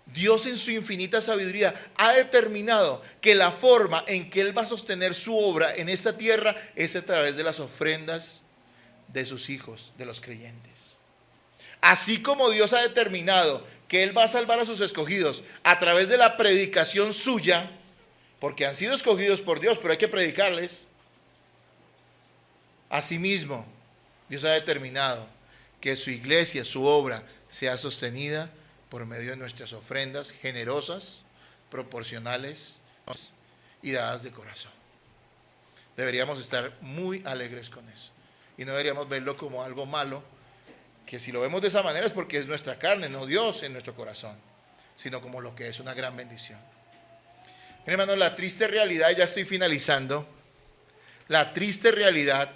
Dios en su infinita sabiduría ha determinado que la forma en que Él va a sostener su obra en esta tierra es a través de las ofrendas de sus hijos, de los creyentes. Así como Dios ha determinado que Él va a salvar a sus escogidos a través de la predicación suya, porque han sido escogidos por Dios, pero hay que predicarles. Asimismo, Dios ha determinado que su iglesia, su obra, sea sostenida por medio de nuestras ofrendas generosas, proporcionales y dadas de corazón. Deberíamos estar muy alegres con eso. Y no deberíamos verlo como algo malo, que si lo vemos de esa manera es porque es nuestra carne, no Dios en nuestro corazón, sino como lo que es una gran bendición. Miren, hermanos, la triste realidad, ya estoy finalizando, la triste realidad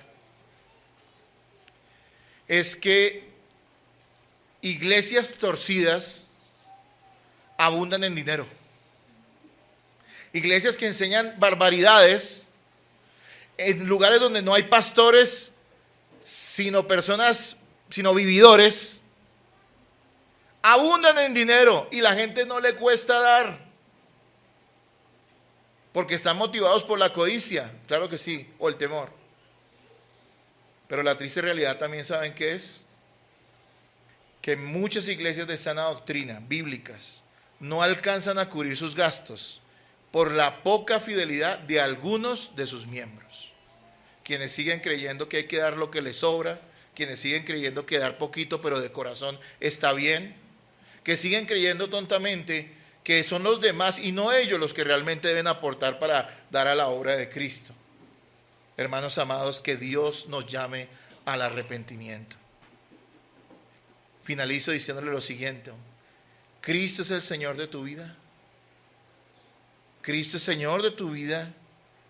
es que iglesias torcidas abundan en dinero. Iglesias que enseñan barbaridades en lugares donde no hay pastores, sino personas, sino vividores, abundan en dinero y la gente no le cuesta dar, porque están motivados por la codicia, claro que sí, o el temor. Pero la triste realidad también, ¿saben qué es? Que muchas iglesias de sana doctrina, bíblicas, no alcanzan a cubrir sus gastos por la poca fidelidad de algunos de sus miembros, quienes siguen creyendo que hay que dar lo que les sobra, quienes siguen creyendo que dar poquito pero de corazón está bien, que siguen creyendo tontamente que son los demás y no ellos los que realmente deben aportar para dar a la obra de Cristo. Hermanos amados, que Dios nos llame al arrepentimiento. Finalizo diciéndole lo siguiente: ¿Cristo es el Señor de tu vida? ¿Cristo es Señor de tu vida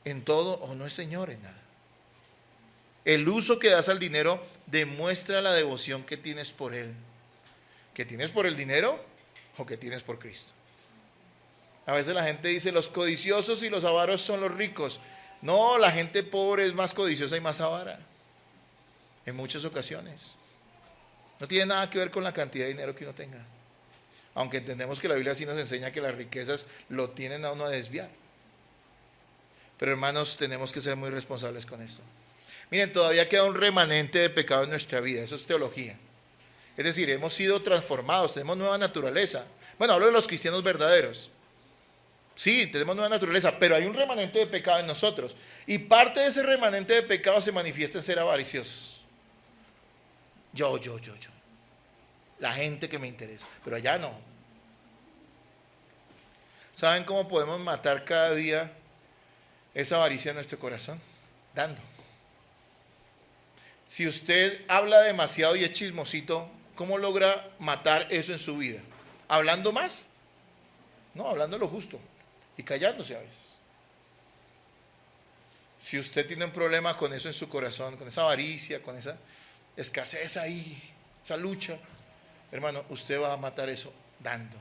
en todo o no es Señor en nada? El uso que das al dinero demuestra la devoción que tienes por Él. ¿Que tienes por el dinero o que tienes por Cristo? A veces la gente dice, los codiciosos y los avaros son los ricos. No, la gente pobre es más codiciosa y más avara. En muchas ocasiones. No tiene nada que ver con la cantidad de dinero que uno tenga. Aunque entendemos que la Biblia sí nos enseña que las riquezas lo tienen a uno a desviar. Pero hermanos, tenemos que ser muy responsables con esto. Miren, todavía queda un remanente de pecado en nuestra vida. Eso es teología. Es decir, hemos sido transformados, tenemos nueva naturaleza. Bueno, hablo de los cristianos verdaderos. Sí, tenemos nueva naturaleza, pero hay un remanente de pecado en nosotros. Y parte de ese remanente de pecado se manifiesta en ser avariciosos. Yo. La gente que me interesa, pero allá no. ¿Saben cómo podemos matar cada día esa avaricia en nuestro corazón? Dando. Si usted habla demasiado y es chismosito, ¿cómo logra matar eso en su vida? ¿Hablando más? No, hablando lo justo y callándose a veces. Si usted tiene un problema con eso en su corazón, con esa avaricia, con esa escasez ahí, esa lucha, hermano, usted va a matar eso dando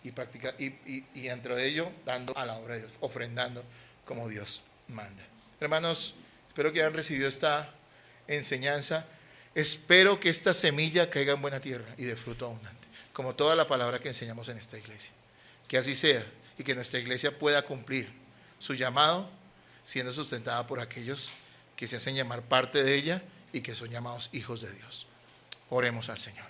y practicar y dentro de ello dando a la obra de Dios, ofrendando como Dios manda. Hermanos, espero que hayan recibido esta enseñanza. Espero que esta semilla caiga en buena tierra y de fruto abundante, como toda la palabra que enseñamos en esta iglesia. Que así sea y que nuestra iglesia pueda cumplir su llamado, siendo sustentada por aquellos que se hacen llamar parte de ella y que son llamados hijos de Dios. Oremos al Señor.